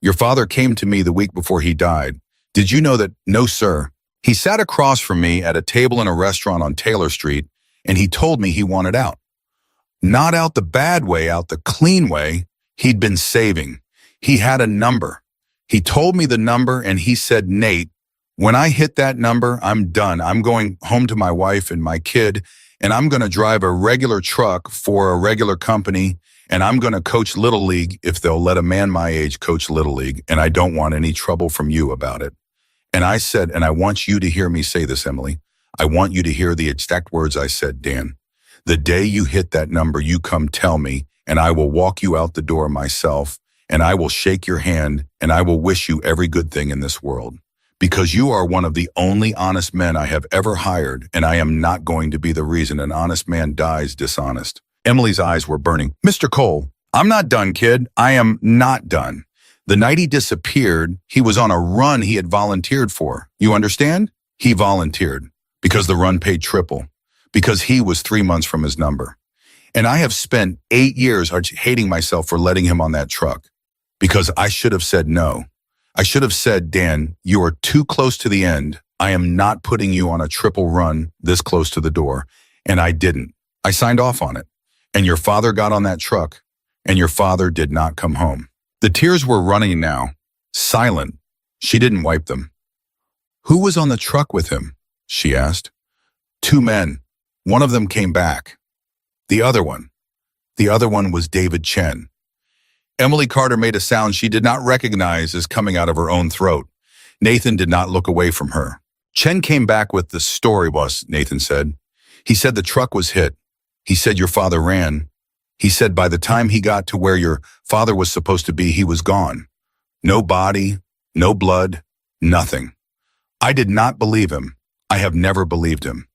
Your father came to me the week before he died. Did you know that? No, sir. He sat across from me at a table in a restaurant on Taylor Street, and he told me he wanted out. Not out the bad way, out the clean way. He'd been saving. He had a number. He told me the number, and he said, Nate, when I hit that number, I'm done. I'm going home to my wife and my kid, and I'm going to drive a regular truck for a regular company, and I'm going to coach Little League if they'll let a man my age coach Little League, and I don't want any trouble from you about it. And I said, and I want you to hear me say this, Emily. I want you to hear the exact words I said, Dan. The day you hit that number, you come tell me, and I will walk you out the door myself, and I will shake your hand, and I will wish you every good thing in this world. Because you are one of the only honest men I have ever hired, and I am not going to be the reason an honest man dies dishonest. Emily's eyes were burning. Mr. Cole, I'm not done, kid. I am not done. The night he disappeared, he was on a run he had volunteered for. You understand? He volunteered because the run paid triple, because he was 3 months from his number. And I have spent 8 years hating myself for letting him on that truck Because I should have said no. I should have said, Dan, you are too close to the end. I am not putting you on a triple run this close to the door. And I didn't. I signed off on it. And your father got on that truck, and your father did not come home. The tears were running now, silent. She didn't wipe them. Who was on the truck with him? She asked. 2 men. One of them came back. The other one was David Chen. Emily Carter made a sound she did not recognize as coming out of her own throat. Nathan did not look away from her. Chen came back with the story, boss, Nathan said. He said the truck was hit. He said your father ran. He said by the time he got to where your father was supposed to be, he was gone. No body, no blood, nothing. I did not believe him. I have never believed him.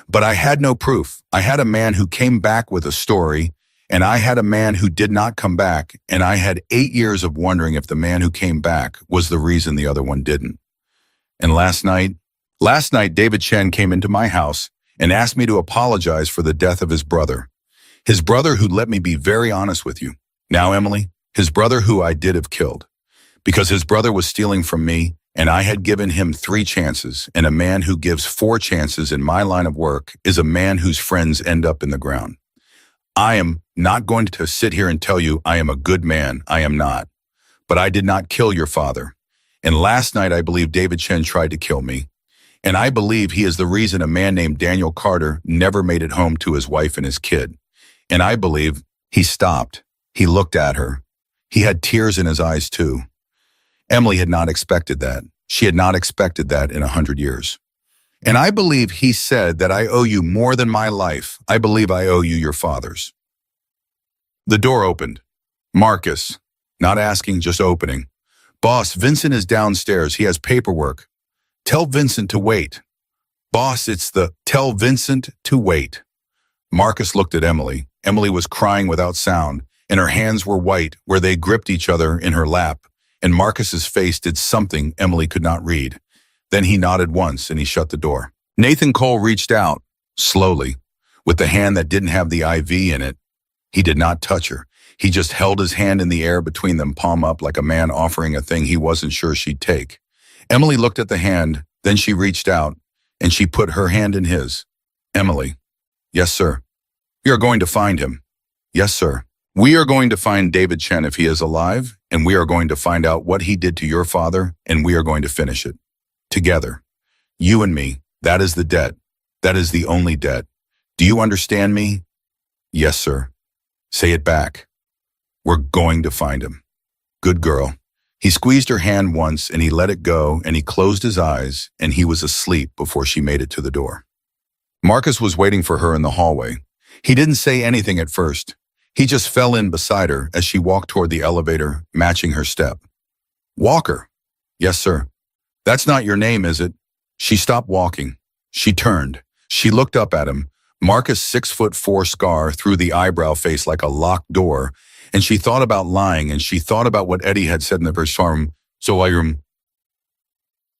But I had no proof. I had a man who came back with a story, and I had a man who did not come back, and I had 8 years of wondering if the man who came back was the reason the other one didn't. And last night, David Chen came into my house and asked me to apologize for the death of his brother. His brother who let me be very honest with you. Now, Emily, his brother who I did have killed. Because his brother was stealing from me, and I had given him 3 chances, and a man who gives 4 chances in my line of work is a man whose friends end up in the ground. I am not going to sit here and tell you I am a good man. I am not. But I did not kill your father. And last night I believe David Chen tried to kill me. And I believe he is the reason a man named Daniel Carter never made it home to his wife and his kid. And I believe he stopped. He looked at her. He had tears in his eyes too. Emily had not expected that. She had not expected that in 100 years. And I believe he said that I owe you more than my life. I believe I owe you your father's. The door opened. Marcus, not asking, just opening. Boss, Vincent is downstairs. He has paperwork. Tell Vincent to wait. Boss, it's the tell Vincent to wait. Marcus looked at Emily. Emily was crying without sound, and her hands were white where they gripped each other in her lap. And Marcus's face did something Emily could not read. Then he nodded once and he shut the door. Nathan Cole reached out, slowly, with the hand that didn't have the IV in it. He did not touch her. He just held his hand in the air between them, palm up, like a man offering a thing he wasn't sure she'd take. Emily looked at the hand, then she reached out, and she put her hand in his. Emily. Yes, sir. We are going to find him. Yes, sir. We are going to find David Chen if he is alive, and we are going to find out what he did to your father, and we are going to finish it. Together. You and me. That is the debt. That is the only debt. Do you understand me? Yes, sir. Say it back. We're going to find him. Good girl. He squeezed her hand once, and he let it go, and he closed his eyes, and he was asleep before she made it to the door. Marcus was waiting for her in the hallway. He didn't say anything at first. He just fell in beside her as she walked toward the elevator, matching her step. Walker. Yes, sir. That's not your name, is it? She stopped walking. She turned. She looked up at him. Marcus' 6'4" scar through the eyebrow face like a locked door, and she thought about lying, and she thought about what Eddie had said in the first farm,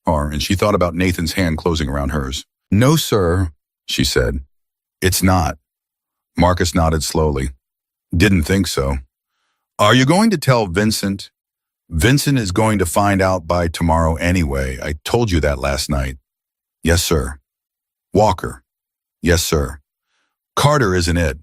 and she thought about Nathan's hand closing around hers. No, sir, she said. It's not. Marcus nodded slowly. Didn't think so. Are you going to tell Vincent? Vincent is going to find out by tomorrow anyway. I told you that last night. Yes, sir. Walker. Yes, sir. Carter isn't it.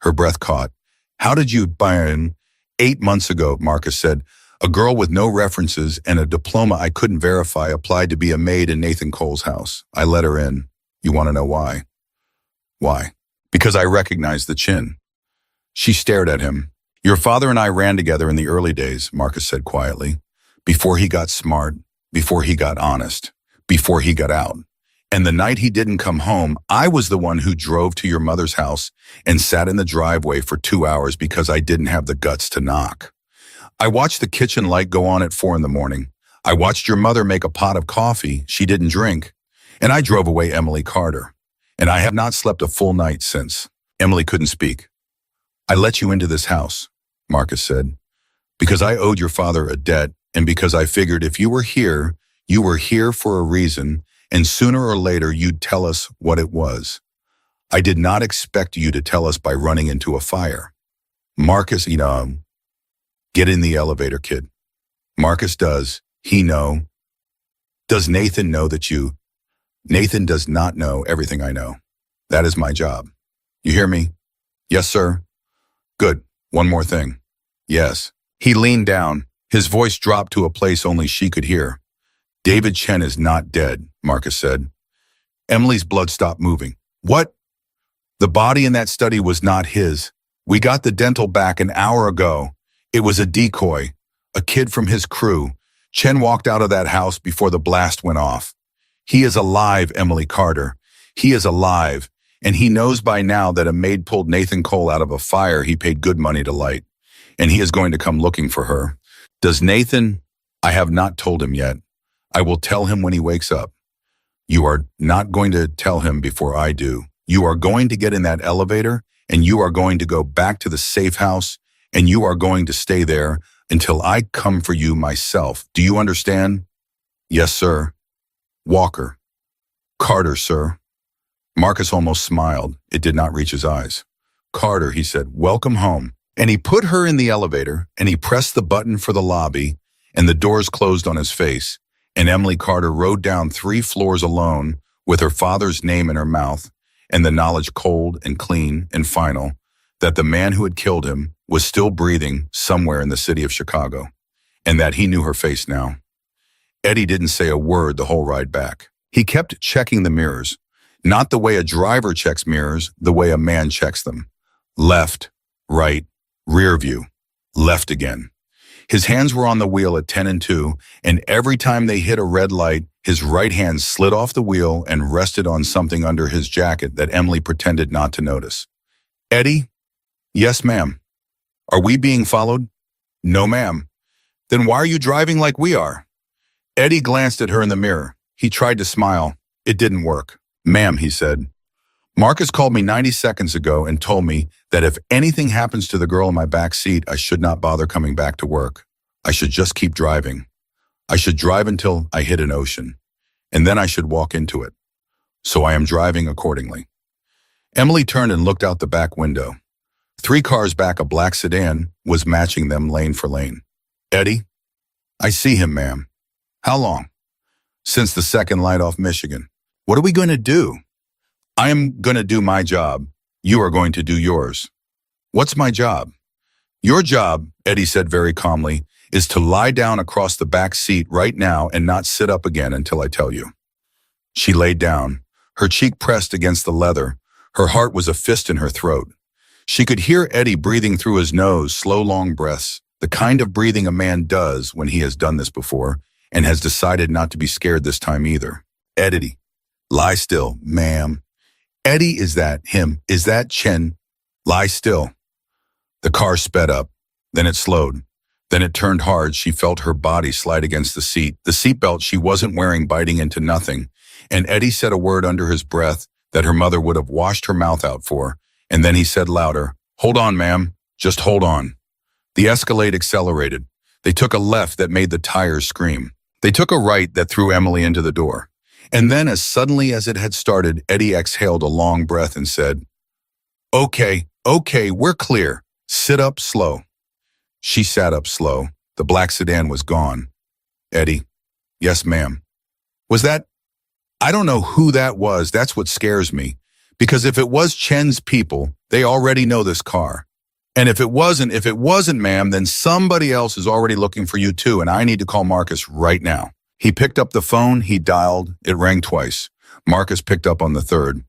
Her breath caught. How did you buy him? 8 months ago, Marcus said. A girl with no references and a diploma I couldn't verify applied to be a maid in Nathan Cole's house. I let her in. You want to know why? Why? Because I recognized the chin. She stared at him. Your father and I ran together in the early days, Marcus said quietly. Before he got smart, before he got honest, before he got out. And the night he didn't come home, I was the one who drove to your mother's house and sat in the driveway for 2 hours because I didn't have the guts to knock. I watched the kitchen light go on at 4 a.m. I watched your mother make a pot of coffee she didn't drink. And I drove away Emily Carter. And I have not slept a full night since. Emily couldn't speak. I let you into this house, Marcus said, because I owed your father a debt and because I figured if you were here for a reason, and sooner or later you'd tell us what it was. I did not expect you to tell us by running into a fire. Marcus, get in the elevator, kid. Marcus does. He know. Does Nathan know that you? Nathan does not know everything I know. That is my job. You hear me? Yes, sir. Good. One more thing. Yes. He leaned down. His voice dropped to a place only she could hear. David Chen is not dead, Marcus said. Emily's blood stopped moving. What? The body in that study was not his. We got the dental back an hour ago. It was a decoy, a kid from his crew. Chen walked out of that house before the blast went off. He is alive, Emily Carter. He is alive, and he knows by now that a maid pulled Nathan Cole out of a fire he paid good money to light, and he is going to come looking for her. Does Nathan? I have not told him yet. I will tell him when he wakes up. You are not going to tell him before I do. You are going to get in that elevator, and you are going to go back to the safe house, and you are going to stay there until I come for you myself. Do you understand? Yes, sir. Walker. Carter, sir. Marcus almost smiled. It did not reach his eyes. Carter, he said, welcome home. And he put her in the elevator, and he pressed the button for the lobby, and the doors closed on his face, and Emily Carter rode down 3 floors alone with her father's name in her mouth, and the knowledge cold and clean and final that the man who had killed him was still breathing somewhere in the city of Chicago, and that he knew her face now. Eddie didn't say a word the whole ride back. He kept checking the mirrors, not the way a driver checks mirrors, the way a man checks them. Left, right, rear view, left again. His hands were on the wheel at 10 and 2, and every time they hit a red light, his right hand slid off the wheel and rested on something under his jacket that Emily pretended not to notice. Eddie? Yes, ma'am. Are we being followed? No, ma'am. Then why are you driving like we are? Eddie glanced at her in the mirror. He tried to smile. It didn't work. Ma'am, he said. Marcus called me 90 seconds ago and told me that if anything happens to the girl in my back seat, I should not bother coming back to work. I should just keep driving. I should drive until I hit an ocean, and then I should walk into it. So I am driving accordingly. Emily turned and looked out the back window. 3 cars back, a black sedan was matching them lane for lane. Eddie? I see him, ma'am. How long? Since the second light off Michigan. What are we going to do? I am going to do my job. You are going to do yours. What's my job? Your job, Eddie said very calmly, is to lie down across the back seat right now and not sit up again until I tell you. She laid down, her cheek pressed against the leather. Her heart was a fist in her throat. She could hear Eddie breathing through his nose, slow, long breaths, the kind of breathing a man does when he has done this before and has decided not to be scared this time either. Eddie, lie still, ma'am. Eddie, is that him? Is that Chen? Lie still. The car sped up. Then it slowed. Then it turned hard. She felt her body slide against the seat. The seatbelt she wasn't wearing biting into nothing. And Eddie said a word under his breath that her mother would have washed her mouth out for. And then he said louder, hold on, ma'am. Just hold on. The Escalade accelerated. They took a left that made the tires scream. They took a right that threw Emily into the door. And then, as suddenly as it had started, Eddie exhaled a long breath and said, okay, we're clear. Sit up slow. She sat up slow. The black sedan was gone. Eddie, yes, ma'am. Was that? I don't know who that was. That's what scares me. Because if it was Chen's people, they already know this car. And if it wasn't, ma'am, then somebody else is already looking for you too, and I need to call Marcus right now. He picked up the phone, he dialed, it rang twice. Marcus picked up on the third.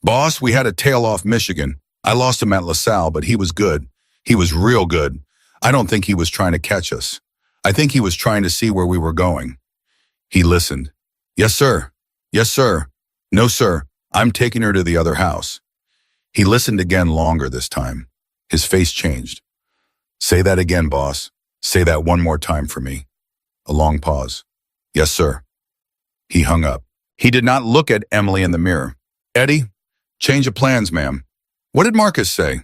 Boss, we had a tail off Michigan. I lost him at LaSalle, but he was good. He was real good. I don't think he was trying to catch us. I think he was trying to see where we were going. He listened. Yes, sir. Yes, sir. No, sir. I'm taking her to the other house. He listened again longer this time. His face changed. Say that again, boss. Say that one more time for me. A long pause. Yes, sir. He hung up. He did not look at Emily in the mirror. Eddie, change of plans, ma'am. What did Marcus say?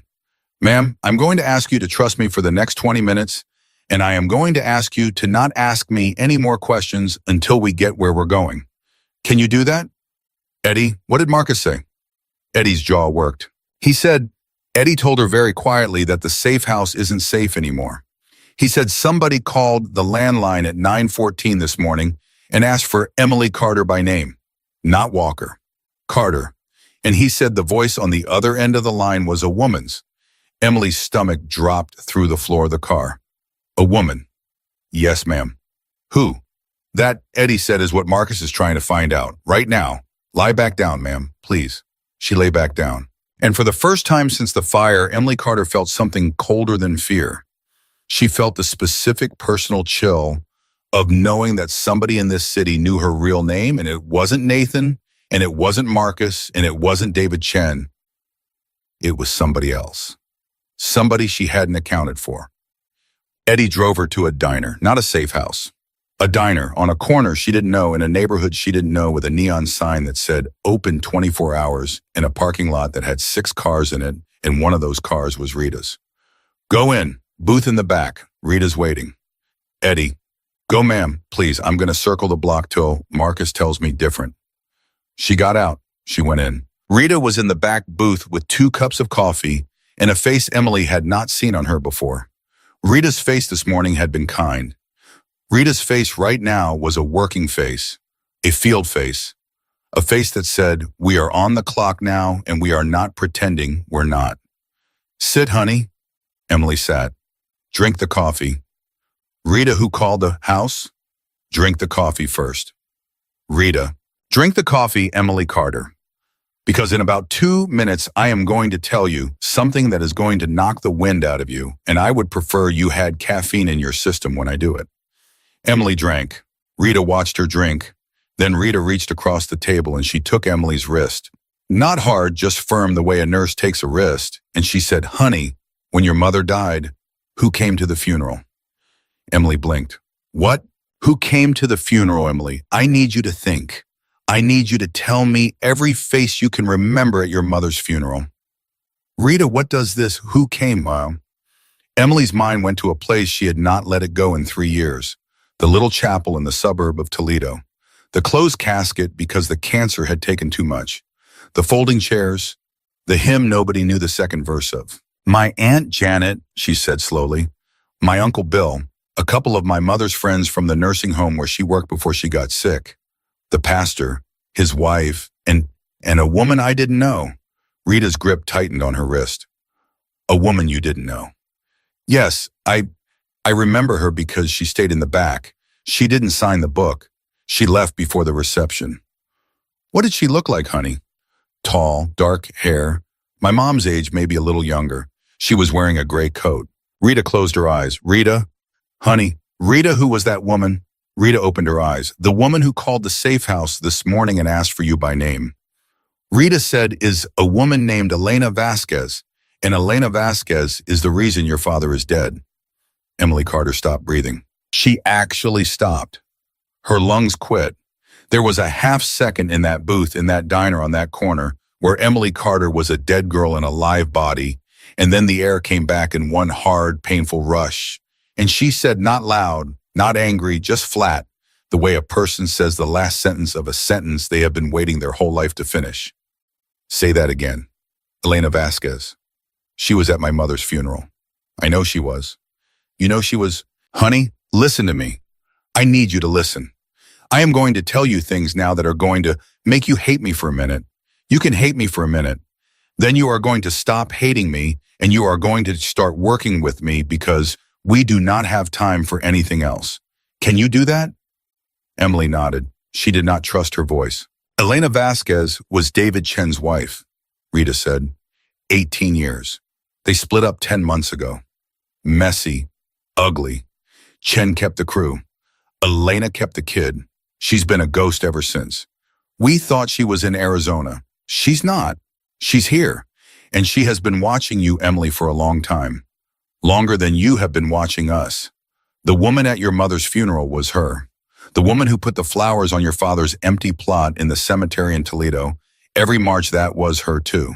Ma'am, I'm going to ask you to trust me for the next 20 minutes, and I am going to ask you to not ask me any more questions until we get where we're going. Can you do that? Eddie, what did Marcus say? Eddie's jaw worked. He said, Eddie told her very quietly that the safe house isn't safe anymore. He said somebody called the landline at 9:14 this morning and asked for Emily Carter by name, not Walker. Carter. And he said the voice on the other end of the line was a woman's. Emily's stomach dropped through the floor of the car. A woman. Yes, ma'am. Who? That, Eddie said, is what Marcus is trying to find out. Right now. Lie back down, ma'am, please. She lay back down. And for the first time since the fire, Emily Carter felt something colder than fear. She felt the specific personal chill of knowing that somebody in this city knew her real name, and it wasn't Nathan, and it wasn't Marcus, and it wasn't David Chen. It was somebody else. Somebody she hadn't accounted for. Eddie drove her to a diner, not a safe house. A diner on a corner she didn't know in a neighborhood she didn't know with a neon sign that said open 24 hours in a parking lot that had 6 cars in it, and one of those cars was Rita's. Go in, booth in the back, Rita's waiting. Eddie, go ma'am, please, I'm going to circle the block till Marcus tells me different. She got out, she went in. Rita was in the back booth with 2 cups of coffee and a face Emily had not seen on her before. Rita's face this morning had been kind. Rita's face right now was a working face, a field face, a face that said, we are on the clock now and we are not pretending we're not. Sit, honey. Emily sat. Drink the coffee. Rita, who called the house? Drink the coffee first. Rita, drink the coffee, Emily Carter. Because in about 2 minutes, I am going to tell you something that is going to knock the wind out of you, and I would prefer you had caffeine in your system when I do it. Emily drank. Rita watched her drink. Then Rita reached across the table and she took Emily's wrist. Not hard, just firm the way a nurse takes a wrist. And she said, honey, when your mother died, who came to the funeral? Emily blinked. What? Who came to the funeral, Emily? I need you to think. I need you to tell me every face you can remember at your mother's funeral. Rita, what does this who came, Mom? Emily's mind went to a place she had not let it go in 3 years. The little chapel in the suburb of Toledo. The closed casket because the cancer had taken too much. The folding chairs. The hymn nobody knew the second verse of. My Aunt Janet, she said slowly. My Uncle Bill. A couple of my mother's friends from the nursing home where she worked before she got sick. The pastor, his wife, and a woman I didn't know. Rita's grip tightened on her wrist. A woman you didn't know. Yes, I remember her because she stayed in the back. She didn't sign the book. She left before the reception. What did she look like, honey? Tall, dark hair. My mom's age, maybe a little younger. She was wearing a gray coat. Rita closed her eyes. Rita? Honey, Rita, who was that woman? Rita opened her eyes. The woman who called the safe house this morning and asked for you by name. Rita said is a woman named Elena Vasquez, and Elena Vasquez is the reason your father is dead. Emily Carter stopped breathing. She actually stopped. Her lungs quit. There was a half second in that booth, in that diner on that corner, where Emily Carter was a dead girl in a live body, and then the air came back in one hard, painful rush. And she said, not loud, not angry, just flat, the way a person says the last sentence of a sentence they have been waiting their whole life to finish. Say that again. Elena Vasquez. She was at my mother's funeral. I know she was. You know she was. Honey, listen to me. I need you to listen. I am going to tell you things now that are going to make you hate me for a minute. You can hate me for a minute. Then you are going to stop hating me and you are going to start working with me because we do not have time for anything else. Can you do that? Emily nodded. She did not trust her voice. Elena Vasquez was David Chen's wife, Rita said. 18 years. They split up 10 months ago. Messy. Ugly. Chen kept the crew. Elena kept the kid. She's been a ghost ever since. We thought she was in Arizona. She's not. She's here. And she has been watching you, Emily, for a long time. Longer than you have been watching us. The woman at your mother's funeral was her. The woman who put the flowers on your father's empty plot in the cemetery in Toledo. Every March that was her too.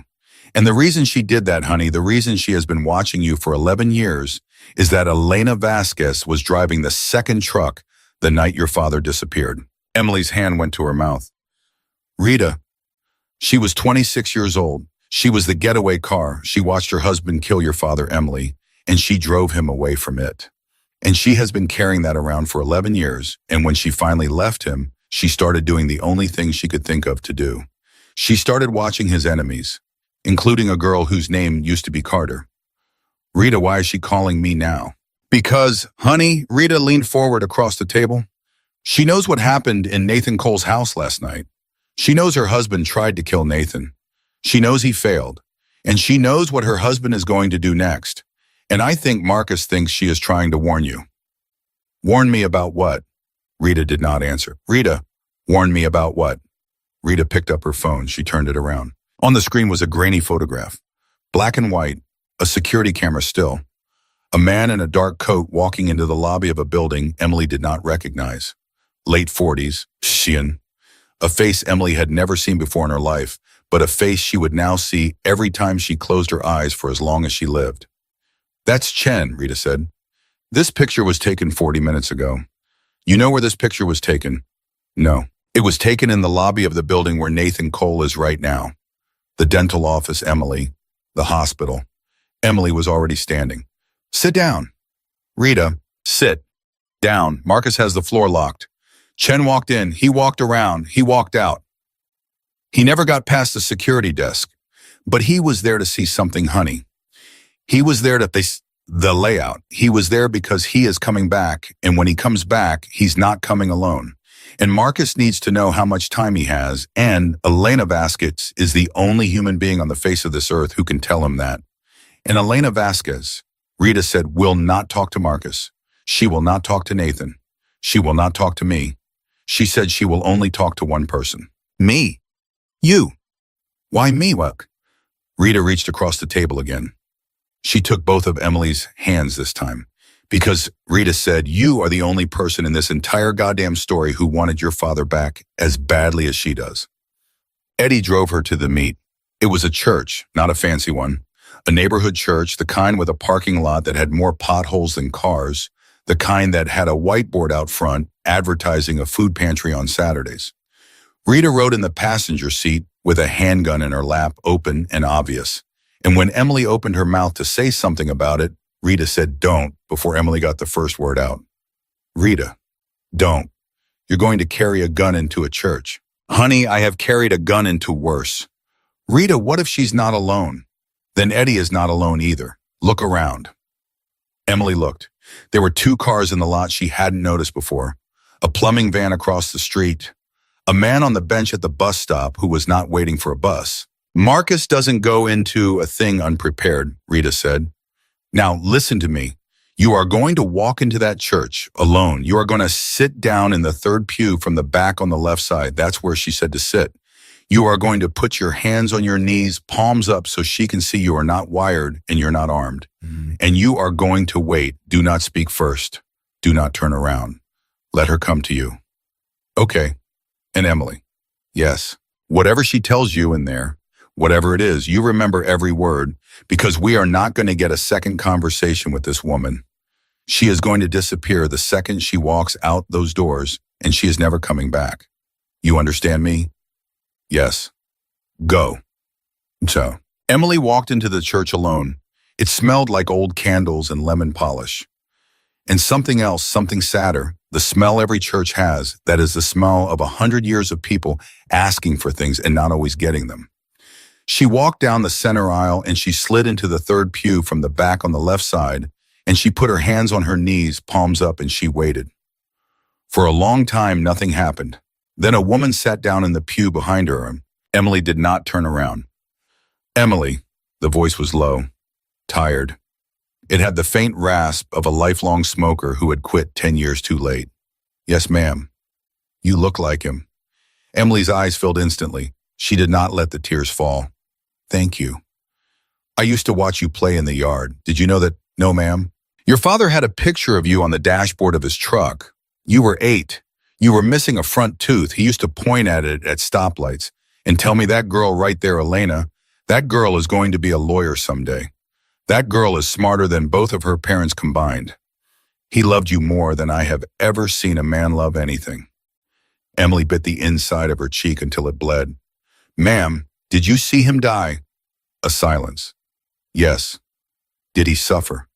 And the reason she did that, honey, the reason she has been watching you for 11 years is that Elena Vasquez was driving the second truck the night your father disappeared. Emily's hand went to her mouth. Rita. She was 26 years old. She was the getaway car. She watched her husband kill your father, Emily, and she drove him away from it. And she has been carrying that around for 11 years, and when she finally left him, she started doing the only thing she could think of to do. She started watching his enemies, including a girl whose name used to be Carter. Rita, why is she calling me now? Because, honey, Rita leaned forward across the table. She knows what happened in Nathan Cole's house last night. She knows her husband tried to kill Nathan. She knows he failed. And she knows what her husband is going to do next. And I think Marcus thinks she is trying to warn you. Warn me about what? Rita did not answer. Rita, warn me about what? Rita picked up her phone. She turned it around. On the screen was a grainy photograph. Black and white, a security camera still. A man in a dark coat walking into the lobby of a building Emily did not recognize. Late 40s, Xian. A face Emily had never seen before in her life, but a face she would now see every time she closed her eyes for as long as she lived. That's Chen, Rita said. This picture was taken 40 minutes ago. You know where this picture was taken? No. It was taken in the lobby of the building where Nathan Cole is right now. The dental office, Emily. The hospital. Emily was already standing. Sit down. Rita, sit. Down. Marcus has the floor locked. Chen walked in. He walked around. He walked out. He never got past the security desk. But he was there to see something, honey. He was there to the layout. He was there because he is coming back. And when he comes back, he's not coming alone. And Marcus needs to know how much time he has. And Elena Vasquez is the only human being on the face of this earth who can tell him that. And Elena Vasquez, Rita said, will not talk to Marcus. She will not talk to Nathan. She will not talk to me. She said she will only talk to one person. Me. You. Why me, Wuck? Rita reached across the table again. She took both of Emily's hands this time. Because Rita said, you are the only person in this entire goddamn story who wanted your father back as badly as she does. Eddie drove her to the meet. It was a church, not a fancy one. A neighborhood church, the kind with a parking lot that had more potholes than cars, the kind that had a whiteboard out front advertising a food pantry on Saturdays. Rita rode in the passenger seat with a handgun in her lap, open and obvious. And when Emily opened her mouth to say something about it, Rita said, don't, before Emily got the first word out. Rita, don't. You're going to carry a gun into a church. Honey, I have carried a gun into worse. Rita, what if she's not alone? Then Eddie is not alone either. Look around. Emily looked. There were 2 cars in the lot she hadn't noticed before. A plumbing van across the street. A man on the bench at the bus stop who was not waiting for a bus. Marcus doesn't go into a thing unprepared, Rita said. Now listen to me. You are going to walk into that church alone. You are going to sit down in the 3rd pew from the back on the left side. That's where she said to sit. You are going to put your hands on your knees, palms up so she can see you are not wired and you're not armed. And you are going to wait. Do not speak first. Do not turn around. Let her come to you. Okay. And Emily. Yes. Whatever she tells you in there, whatever it is, you remember every word, because we are not going to get a second conversation with this woman. She is going to disappear the second she walks out those doors, and she is never coming back. You understand me? Yes. Go. So, Emily walked into the church alone. It smelled like old candles and lemon polish. And something else, something sadder, the smell every church has, that is the smell of 100 years of people asking for things and not always getting them. She walked down the center aisle and she slid into the 3rd pew from the back on the left side, and she put her hands on her knees, palms up, and she waited. For a long time, nothing happened. Then a woman sat down in the pew behind her, and Emily did not turn around. Emily, the voice was low, tired. It had the faint rasp of a lifelong smoker who had quit 10 years too late. Yes, ma'am. You look like him. Emily's eyes filled instantly. She did not let the tears fall. Thank you. I used to watch you play in the yard. Did you know that? No, ma'am. Your father had a picture of you on the dashboard of his truck. You were 8. You were missing a front tooth. He used to point at it at stoplights and tell me that girl right there, Elena, that girl is going to be a lawyer someday. That girl is smarter than both of her parents combined. He loved you more than I have ever seen a man love anything. Emily bit the inside of her cheek until it bled. Ma'am, did you see him die? A silence. Yes. Did he suffer?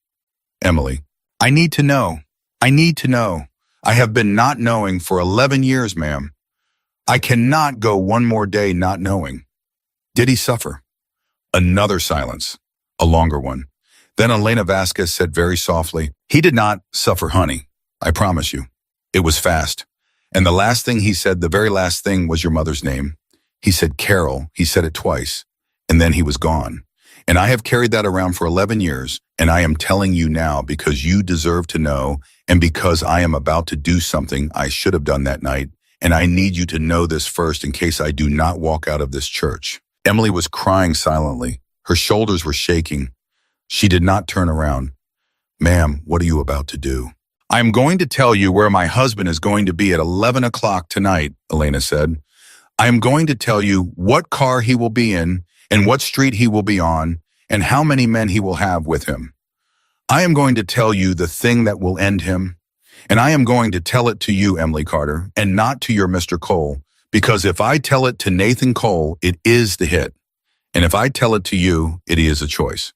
Emily, I need to know. I need to know. I have been not knowing for 11 years, ma'am. I cannot go one more day not knowing. Did he suffer? Another silence, a longer one. Then Elena Vasquez said very softly, he did not suffer, honey. I promise you. It was fast. And the last thing he said, the very last thing, was your mother's name. He said Carol. He said it twice. And then he was gone. And I have carried that around for 11 years, and I am telling you now because you deserve to know, and because I am about to do something I should have done that night, and I need you to know this first in case I do not walk out of this church. Emily was crying silently. Her shoulders were shaking. She did not turn around. Ma'am, what are you about to do? I am going to tell you where my husband is going to be at 11 o'clock tonight, Elena said. I am going to tell you what car he will be in, and what street he will be on, and how many men he will have with him. I am going to tell you the thing that will end him, and I am going to tell it to you, Emily Carter, and not to your Mr. Cole, because if I tell it to Nathan Cole, it is the hit, and if I tell it to you, it is a choice.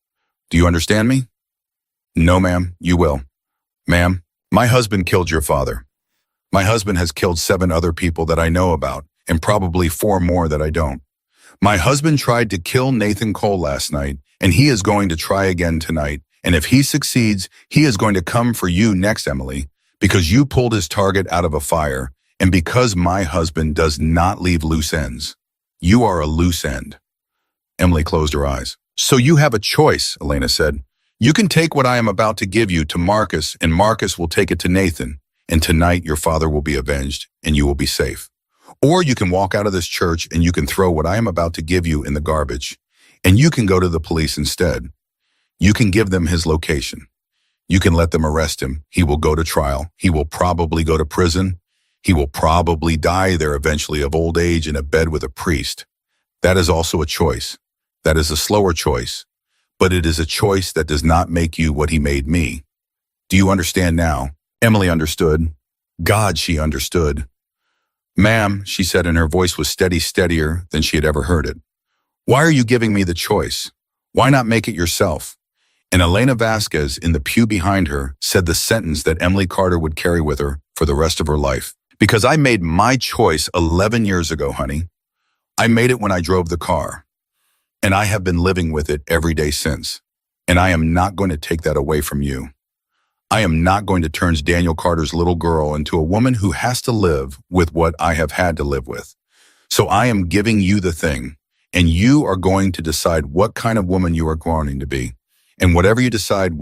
Do you understand me? No, ma'am, you will. Ma'am, my husband killed your father. My husband has killed 7 other people that I know about, and probably 4 more that I don't. My husband tried to kill Nathan Cole last night, and he is going to try again tonight. And if he succeeds, he is going to come for you next, Emily, because you pulled his target out of a fire, and because my husband does not leave loose ends. You are a loose end. Emily closed her eyes. So you have a choice, Elena said. You can take what I am about to give you to Marcus, and Marcus will take it to Nathan, and tonight your father will be avenged, and you will be safe. Or you can walk out of this church and you can throw what I am about to give you in the garbage, and you can go to the police instead. You can give them his location. You can let them arrest him. He will go to trial. He will probably go to prison. He will probably die there eventually of old age in a bed with a priest. That is also a choice. That is a slower choice, but it is a choice that does not make you what he made me. Do you understand now? Emily understood. God, she understood. Ma'am, she said, and her voice was steadier than she had ever heard it. Why are you giving me the choice? Why not make it yourself? And Elena Vasquez, in the pew behind her, said the sentence that Emily Carter would carry with her for the rest of her life. Because I made my choice 11 years ago, honey. I made it when I drove the car. And I have been living with it every day since. And I am not going to take that away from you. I am not going to turn Daniel Carter's little girl into a woman who has to live with what I have had to live with. So I am giving you the thing, and you are going to decide what kind of woman you are going to be. And whatever you decide,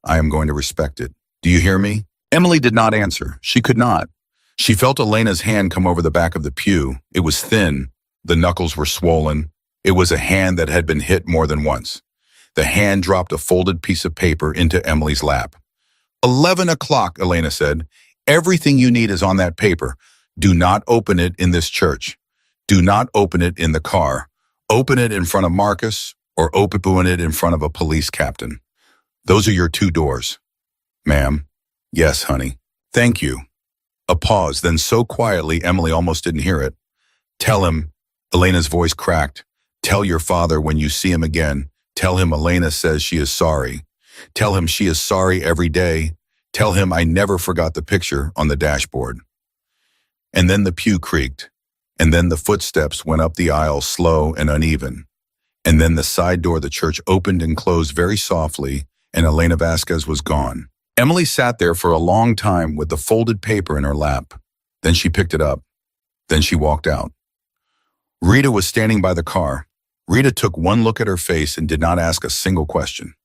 I am going to respect it. Do you hear me? Emily did not answer. She could not. She felt Elena's hand come over the back of the pew. It was thin. The knuckles were swollen. It was a hand that had been hit more than once. The hand dropped a folded piece of paper into Emily's lap. 11 o'clock, Elena said. Everything you need is on that paper. Do not open it in this church. Do not open it in the car. Open it in front of Marcus, or open it in front of a police captain. Those are your 2 doors. Ma'am. Yes, honey. Thank you. A pause, then so quietly Emily almost didn't hear it. Tell him, Elena's voice cracked. Tell your father when you see him again. Tell him Elena says she is sorry. Tell him she is sorry every day. Tell him I never forgot the picture on the dashboard. And then the pew creaked. And then the footsteps went up the aisle slow and uneven. And then the side door of the church opened and closed very softly, and Elena Vasquez was gone. Emily sat there for a long time with the folded paper in her lap. Then she picked it up. Then she walked out. Rita was standing by the car. Rita took one look at her face and did not ask a single question.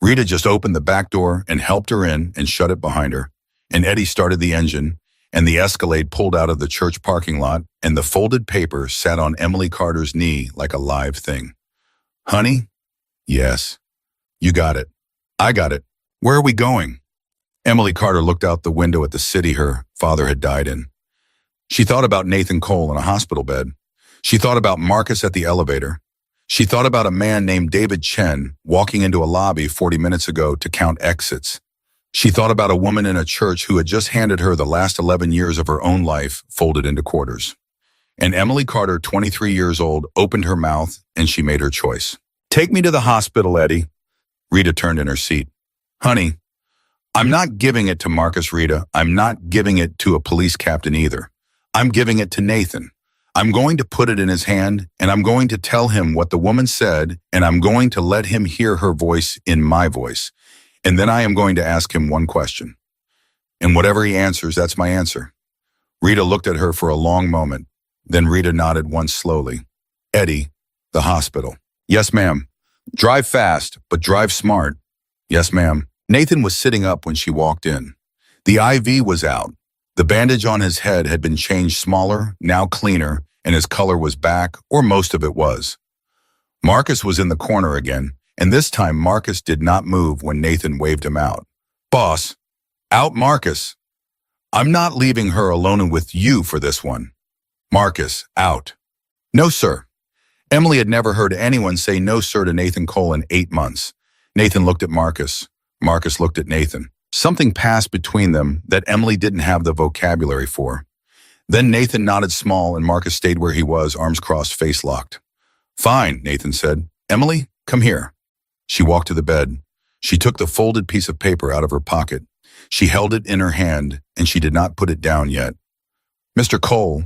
Rita just opened the back door and helped her in and shut it behind her. And Eddie started the engine, and the Escalade pulled out of the church parking lot, and the folded paper sat on Emily Carter's knee like a live thing. Honey? Yes. You got it. I got it. Where are we going? Emily Carter looked out the window at the city her father had died in. She thought about Nathan Cole in a hospital bed. She thought about Marcus at the elevator. She thought about a man named David Chen walking into a lobby 40 minutes ago to count exits. She thought about a woman in a church who had just handed her the last 11 years of her own life folded into quarters. And Emily Carter, 23 years old, opened her mouth and she made her choice. Take me to the hospital, Eddie. Rita turned in her seat. Honey, I'm not giving it to Marcus, Rita. I'm not giving it to a police captain either. I'm giving it to Nathan. I'm going to put it in his hand, and I'm going to tell him what the woman said, and I'm going to let him hear her voice in my voice. And then I am going to ask him one question. And whatever he answers, that's my answer. Rita looked at her for a long moment. Then Rita nodded once slowly. Eddie, the hospital. Yes, ma'am. Drive fast, but drive smart. Yes, ma'am. Nathan was sitting up when she walked in. The IV was out. The bandage on his head had been changed smaller, now cleaner, and his color was back, or most of it was. Marcus was in the corner again, and this time Marcus did not move when Nathan waved him out. Boss, out Marcus. I'm not leaving her alone with you for this one. Marcus, out. No, sir. Emily had never heard anyone say no, sir, to Nathan Cole in 8 months. Nathan looked at Marcus. Marcus looked at Nathan. Something passed between them that Emily didn't have the vocabulary for. Then Nathan nodded small and Marcus stayed where he was, arms crossed, face locked. Fine, Nathan said. Emily, come here. She walked to the bed. She took the folded piece of paper out of her pocket. She held it in her hand, and she did not put it down yet. Mr. Cole.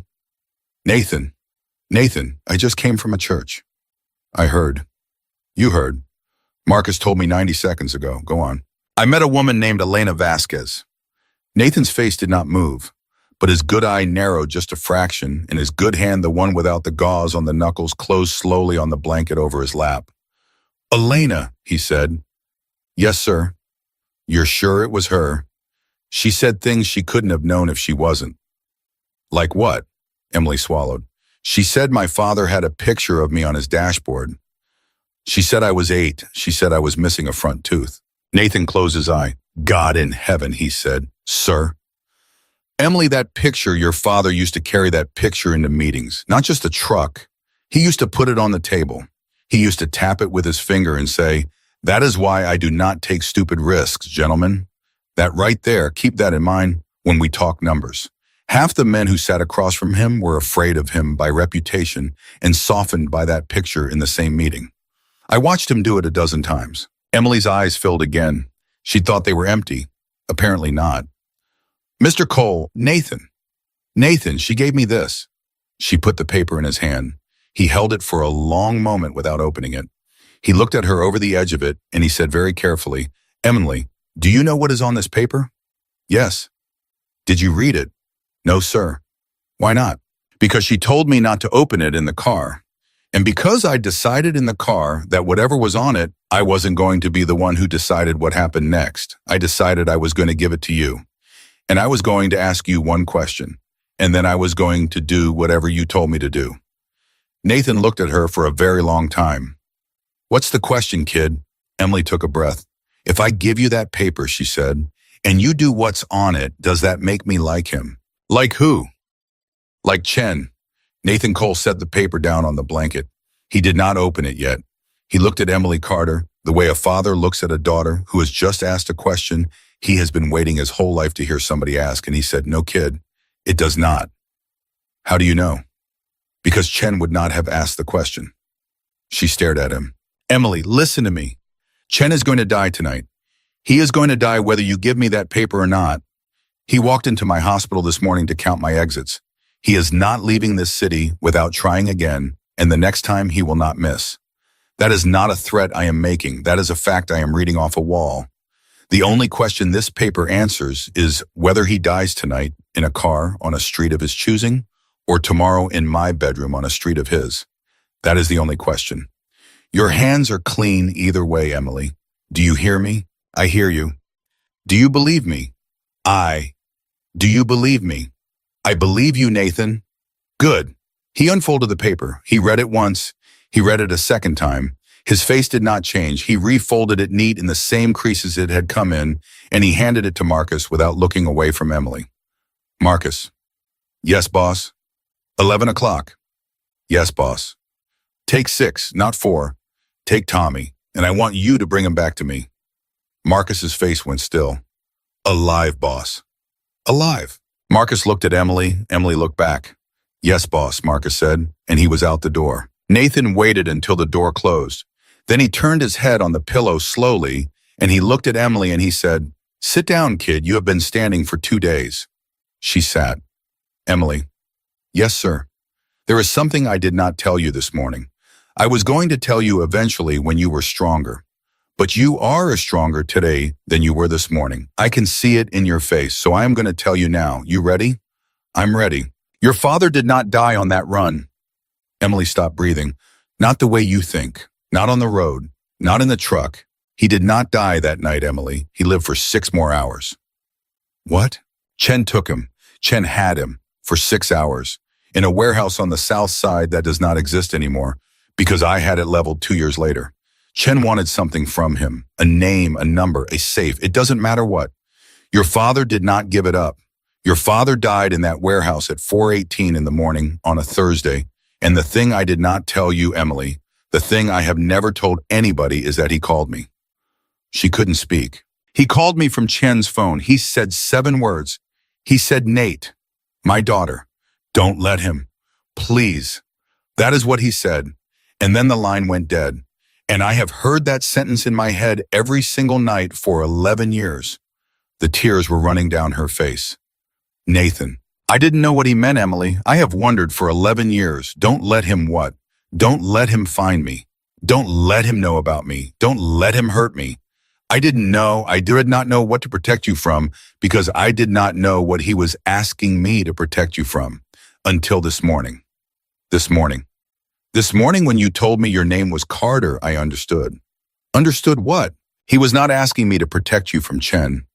Nathan, I just came from a church. I heard. You heard. Marcus told me 90 seconds ago. Go on. I met a woman named Elena Vasquez. Nathan's face did not move, but his good eye narrowed just a fraction, and his good hand, the one without the gauze on the knuckles, closed slowly on the blanket over his lap. Elena, he said. Yes, sir. You're sure it was her? She said things she couldn't have known if she wasn't. Like what? Emily swallowed. She said my father had a picture of me on his dashboard. She said I was 8. She said I was missing a front tooth. Nathan closed his eye. God in heaven, he said. Sir? Emily, that picture, your father used to carry that picture into meetings, not just a truck. He used to put it on the table. He used to tap it with his finger and say, that is why I do not take stupid risks, gentlemen. That right there, keep that in mind when we talk numbers. Half the men who sat across from him were afraid of him by reputation and softened by that picture in the same meeting. I watched him do it a dozen times. Emily's eyes filled again. She thought they were empty. Apparently not. Mr. Cole, Nathan, she gave me this. She put the paper in his hand. He held it for a long moment without opening it. He looked at her over the edge of it, and he said very carefully, Emily, do you know what is on this paper? Yes. Did you read it? No, sir. Why not? Because she told me not to open it in the car. And because I decided in the car that whatever was on it, I wasn't going to be the one who decided what happened next. I decided I was going to give it to you. And I was going to ask you one question. And then I was going to do whatever you told me to do. Nathan looked at her for a very long time. What's the question, kid? Emily took a breath. If I give you that paper, she said, and you do what's on it, does that make me like him? Like who? Like Chen. Nathan Cole set the paper down on the blanket. He did not open it yet. He looked at Emily Carter, the way a father looks at a daughter who has just asked a question he has been waiting his whole life to hear somebody ask, and he said, no, kid, it does not. How do you know? Because Chen would not have asked the question. She stared at him. Emily, listen to me. Chen is going to die tonight. He is going to die whether you give me that paper or not. He walked into my hospital this morning to count my exits. He is not leaving this city without trying again, and the next time he will not miss. That is not a threat I am making. That is a fact I am reading off a wall. The only question this paper answers is whether he dies tonight in a car on a street of his choosing or tomorrow in my bedroom on a street of his. That is the only question. Your hands are clean either way, Emily. Do you hear me? I hear you. Do you believe me? Do you believe me? I believe you, Nathan. Good. He unfolded the paper. He read it once. He read it a second time. His face did not change. He refolded it neat in the same creases it had come in, and he handed it to Marcus without looking away from Emily. Marcus. Yes, boss. 11 o'clock. Yes, boss. Take 6, not 4. Take Tommy, and I want you to bring him back to me. Marcus's face went still. Alive, boss. Alive. Marcus looked at Emily. Emily looked back. Yes, boss, Marcus said, and he was out the door. Nathan waited until the door closed. Then he turned his head on the pillow slowly, and he looked at Emily and he said, Sit down, kid. You have been standing for 2 days. She sat. Emily. Yes, sir. There is something I did not tell you this morning. I was going to tell you eventually when you were stronger. But you are stronger today than you were this morning. I can see it in your face, so I am going to tell you now. You ready? I'm ready. Your father did not die on that run. Emily stopped breathing. Not the way you think. Not on the road. Not in the truck. He did not die that night, Emily. He lived for 6 more hours. What? Chen took him. Chen had him for 6 hours in a warehouse on the south side that does not exist anymore because I had it leveled 2 years later. Chen wanted something from him, a name, a number, a safe. It doesn't matter what. Your father did not give it up. Your father died in that warehouse at 4:18 in the morning on a Thursday. And the thing I did not tell you, Emily, the thing I have never told anybody is that he called me. She couldn't speak. He called me from Chen's phone. He said 7 words. He said, Nate, my daughter, don't let him. Please. That is what he said. And then the line went dead. And I have heard that sentence in my head every single night for 11 years. The tears were running down her face. Nathan. I didn't know what he meant, Emily. I have wondered for 11 years. Don't let him what? Don't let him find me. Don't let him know about me. Don't let him hurt me. I didn't know. I did not know what to protect you from because I did not know what he was asking me to protect you from until this morning. This morning. This morning when you told me your name was Carter, I understood. Understood what? He was not asking me to protect you from Chen.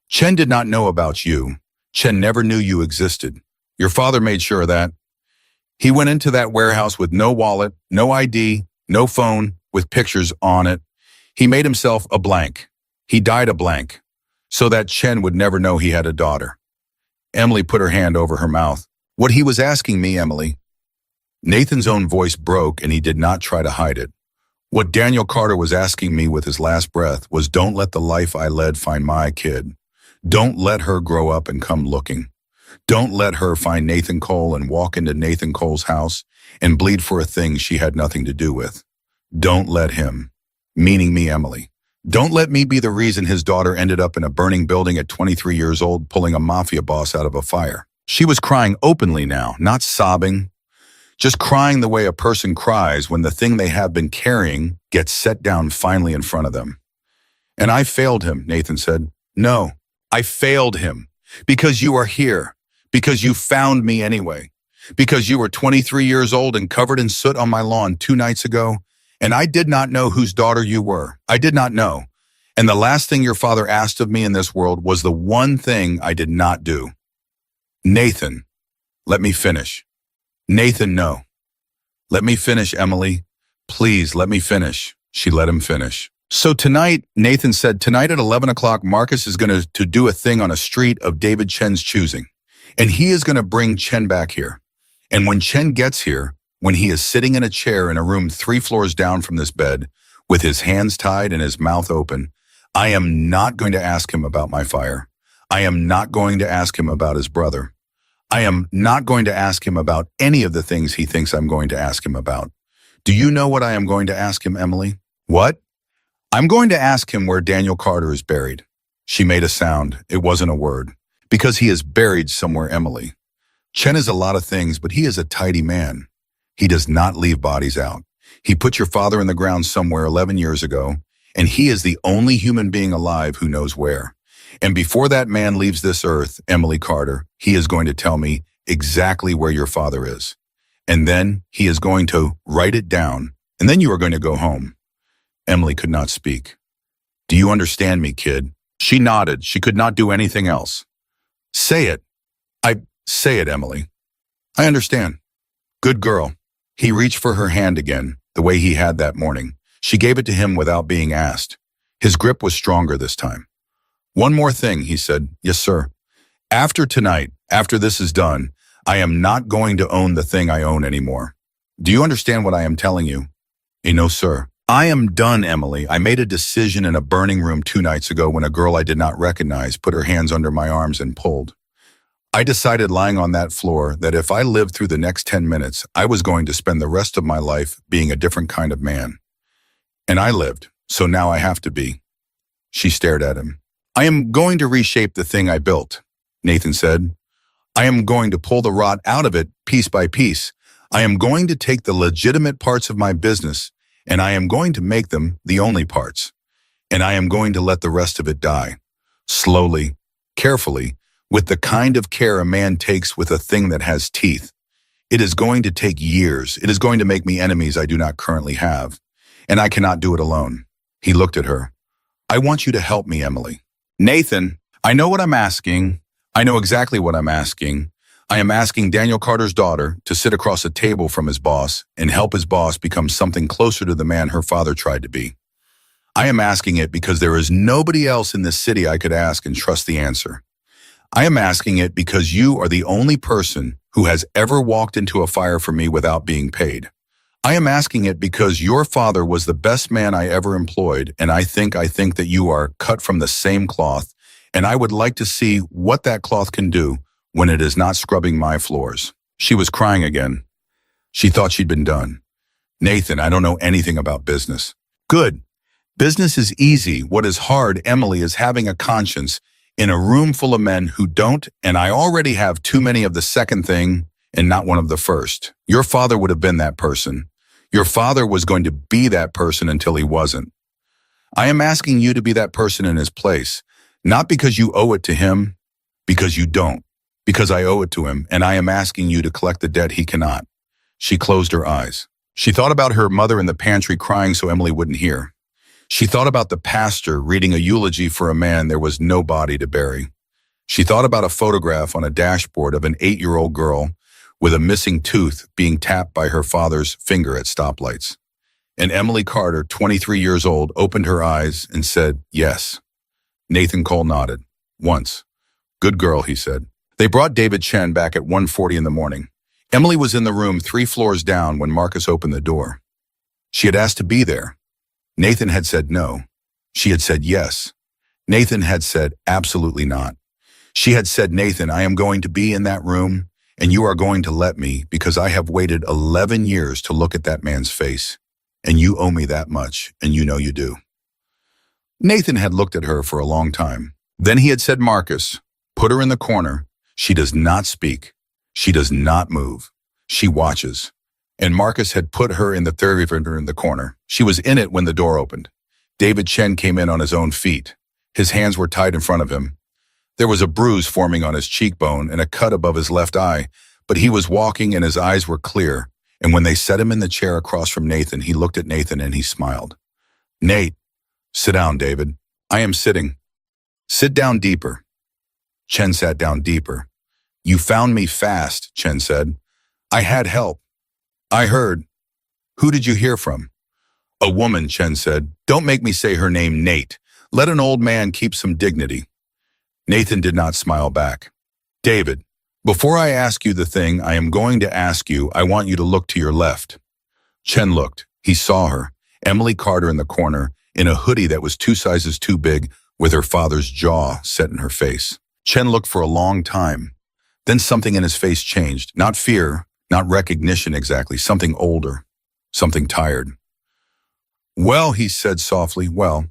Chen did not know about you. Chen never knew you existed. Your father made sure of that. He went into that warehouse with no wallet, no ID, no phone, with pictures on it. He made himself a blank. He died a blank, so that Chen would never know he had a daughter. Emily put her hand over her mouth. What he was asking me, Emily. Nathan's own voice broke and he did not try to hide it. What Daniel Carter was asking me with his last breath was don't let the life I led find my kid. Don't let her grow up and come looking. Don't let her find Nathan Cole and walk into Nathan Cole's house and bleed for a thing she had nothing to do with. Don't let him, meaning me, Emily. Don't let me be the reason his daughter ended up in a burning building at 23 years old pulling a mafia boss out of a fire. She was crying openly now, not sobbing, just crying the way a person cries when the thing they have been carrying gets set down finally in front of them. And I failed him, Nathan said. No. I failed him because you are here, because you found me anyway, because you were 23 years old and covered in soot on my lawn 2 nights ago, and I did not know whose daughter you were. I did not know. And the last thing your father asked of me in this world was the one thing I did not do. Nathan, let me finish. Nathan, no. Let me finish, Emily. Please let me finish. She let him finish. So tonight, Nathan said, tonight at 11 o'clock, Marcus is going to do a thing on a street of David Chen's choosing. And he is going to bring Chen back here. And when Chen gets here, when he is sitting in a chair in a room 3 floors down from this bed, with his hands tied and his mouth open, I am not going to ask him about my fire. I am not going to ask him about his brother. I am not going to ask him about any of the things he thinks I'm going to ask him about. Do you know what I am going to ask him, Emily? What? I'm going to ask him where Daniel Carter is buried. She made a sound. It wasn't a word. Because he is buried somewhere, Emily. Chen is a lot of things, but he is a tidy man. He does not leave bodies out. He put your father in the ground somewhere 11 years ago, and he is the only human being alive who knows where. And before that man leaves this earth, Emily Carter, he is going to tell me exactly where your father is. And then he is going to write it down, and then you are going to go home. Emily could not speak. Do you understand me, kid? She nodded. She could not do anything else. Say it. Say it, Emily. I understand. Good girl. He reached for her hand again, the way he had that morning. She gave it to him without being asked. His grip was stronger this time. One more thing, he said. Yes, sir. After tonight, after this is done, I am not going to own the thing I own anymore. Do you understand what I am telling you? No, sir. I am done, Emily. I made a decision in a burning room 2 nights ago when a girl I did not recognize put her hands under my arms and pulled. I decided lying on that floor that if I lived through the next 10 minutes, I was going to spend the rest of my life being a different kind of man. And I lived, so now I have to be. She stared at him. I am going to reshape the thing I built, Nathan said. I am going to pull the rot out of it piece by piece. I am going to take the legitimate parts of my business, and I am going to make them the only parts. And I am going to let the rest of it die. Slowly, carefully, with the kind of care a man takes with a thing that has teeth. It is going to take years. It is going to make me enemies I do not currently have. And I cannot do it alone. He looked at her. I want you to help me, Emily. Nathan, I know what I'm asking. I know exactly what I'm asking. I am asking Daniel Carter's daughter to sit across a table from his boss and help his boss become something closer to the man her father tried to be. I am asking it because there is nobody else in this city I could ask and trust the answer. I am asking it because you are the only person who has ever walked into a fire for me without being paid. I am asking it because your father was the best man I ever employed, and I think that you are cut from the same cloth, and I would like to see what that cloth can do when it is not scrubbing my floors. She was crying again. She thought she'd been done. Nathan, I don't know anything about business. Good. Business is easy. What is hard, Emily, is having a conscience in a room full of men who don't, and I already have too many of the second thing and not one of the first. Your father would have been that person. Your father was going to be that person until he wasn't. I am asking you to be that person in his place, not because you owe it to him, because you don't, because I owe it to him, and I am asking you to collect the debt he cannot. She closed her eyes. She thought about her mother in the pantry crying so Emily wouldn't hear. She thought about the pastor reading a eulogy for a man there was no body to bury. She thought about a photograph on a dashboard of an 8-year-old girl with a missing tooth being tapped by her father's finger at stoplights. And Emily Carter, 23 years old, opened her eyes and said, yes. Nathan Cole nodded. Once. Good girl, he said. They brought David Chen back at 1:40 in the morning. Emily was in the room 3 floors down when Marcus opened the door. She had asked to be there. Nathan had said no. She had said yes. Nathan had said absolutely not. She had said, Nathan, I am going to be in that room, and you are going to let me because I have waited 11 years to look at that man's face, and you owe me that much, and you know you do. Nathan had looked at her for a long time. Then he had said, Marcus, put her in the corner. She does not speak. She does not move. She watches. And Marcus had put her in the third in the corner. She was in it when the door opened. David Chen came in on his own feet. His hands were tied in front of him. There was a bruise forming on his cheekbone and a cut above his left eye, but he was walking and his eyes were clear. And when they set him in the chair across from Nathan, he looked at Nathan and he smiled. Nate, sit down, David. I am sitting. Sit down deeper. Chen sat down deeper. You found me fast, Chen said. I had help. I heard. Who did you hear from? A woman, Chen said. Don't make me say her name, Nate. Let an old man keep some dignity. Nathan did not smile back. David, before I ask you the thing I am going to ask you, I want you to look to your left. Chen looked. He saw her, Emily Carter in the corner, in a hoodie that was 2 sizes too big, with her father's jaw set in her face. Chen looked for a long time. Then something in his face changed. Not fear, not recognition exactly, something older, something tired. Well, he said softly, well,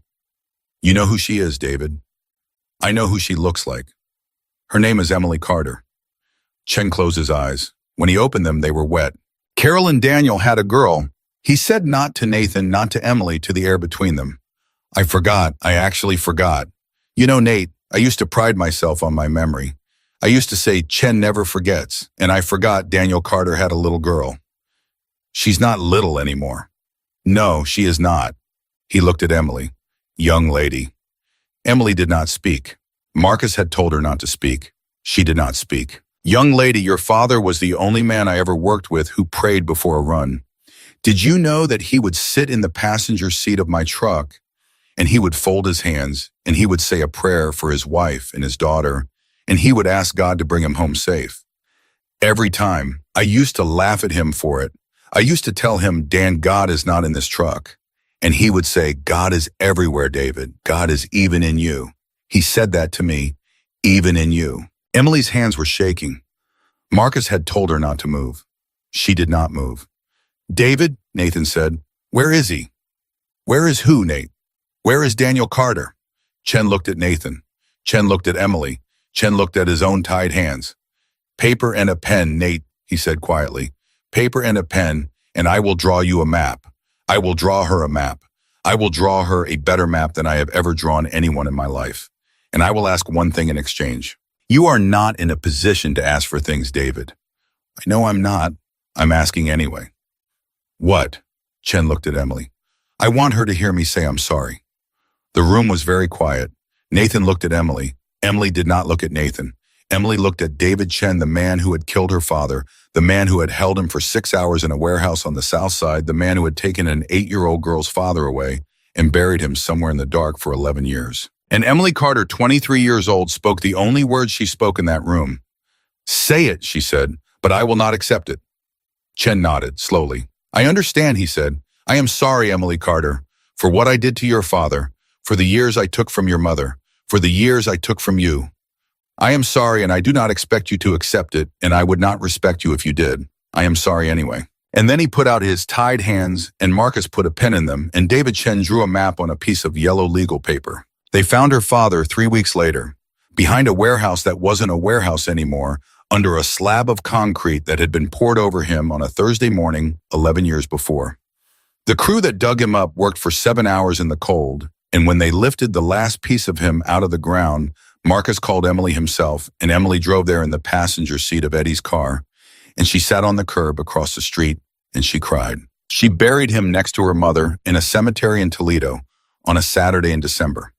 you know who she is, David. I know who she looks like. Her name is Emily Carter. Chen closed his eyes. When he opened them, they were wet. Carol and Daniel had a girl. He said not to Nathan, not to Emily, to the air between them. I forgot. I actually forgot. You know, Nate, I used to pride myself on my memory. I used to say Chen never forgets, and I forgot Daniel Carter had a little girl. She's not little anymore. No, she is not. He looked at Emily. Young lady. Emily did not speak. Marcus had told her not to speak. She did not speak. Young lady, your father was the only man I ever worked with who prayed before a run. Did you know that he would sit in the passenger seat of my truck and he would fold his hands and he would say a prayer for his wife and his daughter, and he would ask God to bring him home safe? Every time, I used to laugh at him for it. I used to tell him, Dan, God is not in this truck. And he would say, God is everywhere, David. God is even in you. He said that to me, even in you. Emily's hands were shaking. Marcus had told her not to move. She did not move. David, Nathan said, where is he? Where is who, Nate? Where is Daniel Carter? Chen looked at Nathan. Chen looked at Emily. Chen looked at his own tied hands. Paper and a pen, Nate, he said quietly. Paper and a pen, and I will draw you a map. I will draw her a map. I will draw her a better map than I have ever drawn anyone in my life. And I will ask one thing in exchange. You are not in a position to ask for things, David. I know I'm not. I'm asking anyway. What? Chen looked at Emily. I want her to hear me say I'm sorry. The room was very quiet. Nathan looked at Emily. Emily did not look at Nathan. Emily looked at David Chen, the man who had killed her father, the man who had held him for 6 hours in a warehouse on the south side, the man who had taken an 8-year-old girl's father away and buried him somewhere in the dark for 11 years. And Emily Carter, 23 years old, spoke the only words she spoke in that room. Say it, she said, but I will not accept it. Chen nodded, slowly. I understand, he said. I am sorry, Emily Carter, for what I did to your father, for the years I took from your mother, for the years I took from you. I am sorry, and I do not expect you to accept it, and I would not respect you if you did. I am sorry anyway. And then he put out his tied hands, and Marcus put a pen in them, and David Chen drew a map on a piece of yellow legal paper. They found her father 3 weeks later, behind a warehouse that wasn't a warehouse anymore, under a slab of concrete that had been poured over him on a Thursday morning 11 years before. The crew that dug him up worked for 7 hours in the cold, and when they lifted the last piece of him out of the ground, Marcus called Emily himself, and Emily drove there in the passenger seat of Eddie's car, and she sat on the curb across the street, and she cried. She buried him next to her mother in a cemetery in Toledo on a Saturday in December.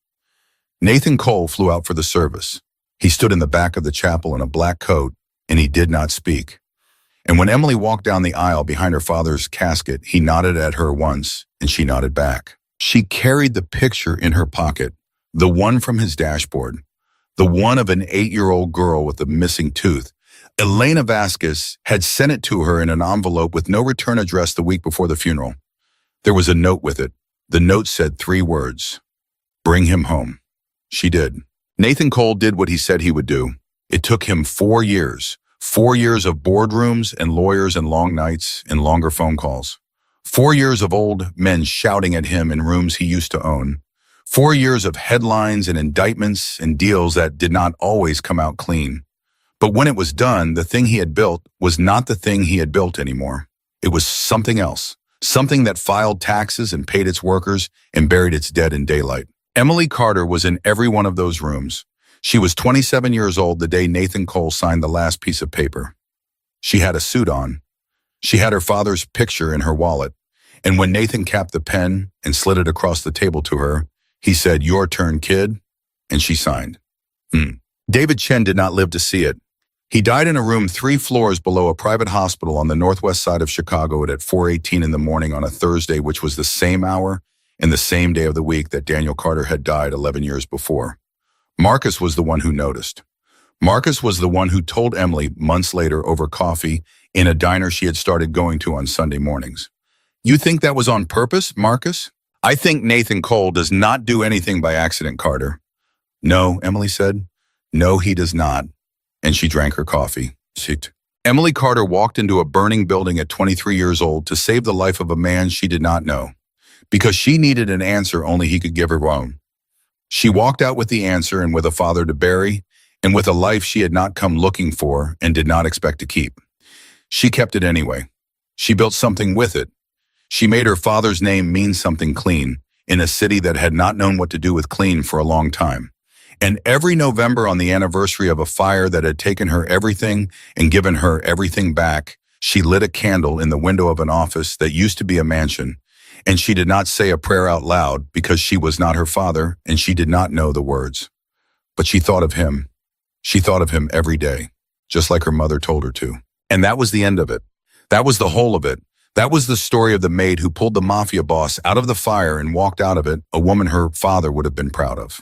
Nathan Cole flew out for the service. He stood in the back of the chapel in a black coat, and he did not speak. And when Emily walked down the aisle behind her father's casket, he nodded at her once, and she nodded back. She carried the picture in her pocket, the one from his dashboard, the one of an 8-year-old girl with a missing tooth. Elena Vasquez had sent it to her in an envelope with no return address the week before the funeral. There was a note with it. The note said 3 words. Bring him home. She did. Nathan Cole did what he said he would do. It took him 4 years. 4 years of boardrooms and lawyers and long nights and longer phone calls. 4 years of old men shouting at him in rooms he used to own. 4 years of headlines and indictments and deals that did not always come out clean. But when it was done, the thing he had built was not the thing he had built anymore. It was something else, something that filed taxes and paid its workers and buried its dead in daylight. Emily Carter was in every one of those rooms. She was 27 years old the day Nathan Cole signed the last piece of paper. She had a suit on. She had her father's picture in her wallet. And when Nathan capped the pen and slid it across the table to her, he said, "Your turn, kid," and she signed. David Chen did not live to see it. He died in a room 3 floors below a private hospital on the northwest side of Chicago at 4:18 in the morning on a Thursday, which was the same hour and the same day of the week that Daniel Carter had died 11 years before. Marcus was the one who noticed. Marcus was the one who told Emily months later over coffee in a diner she had started going to on Sunday mornings. You think that was on purpose, Marcus? I think Nathan Cole does not do anything by accident, Carter. No, Emily said. No, he does not. And she drank her coffee. Emily Carter walked into a burning building at 23 years old to save the life of a man she did not know, because she needed an answer only he could give her own. She walked out with the answer and with a father to bury, and with a life she had not come looking for and did not expect to keep. She kept it anyway. She built something with it. She made her father's name mean something clean in a city that had not known what to do with clean for a long time. And every November, on the anniversary of a fire that had taken her everything and given her everything back, she lit a candle in the window of an office that used to be a mansion. And she did not say a prayer out loud because she was not her father and she did not know the words. But she thought of him. She thought of him every day, just like her mother told her to. And that was the end of it. That was the whole of it. That was the story of the maid who pulled the mafia boss out of the fire and walked out of it, a woman her father would have been proud of.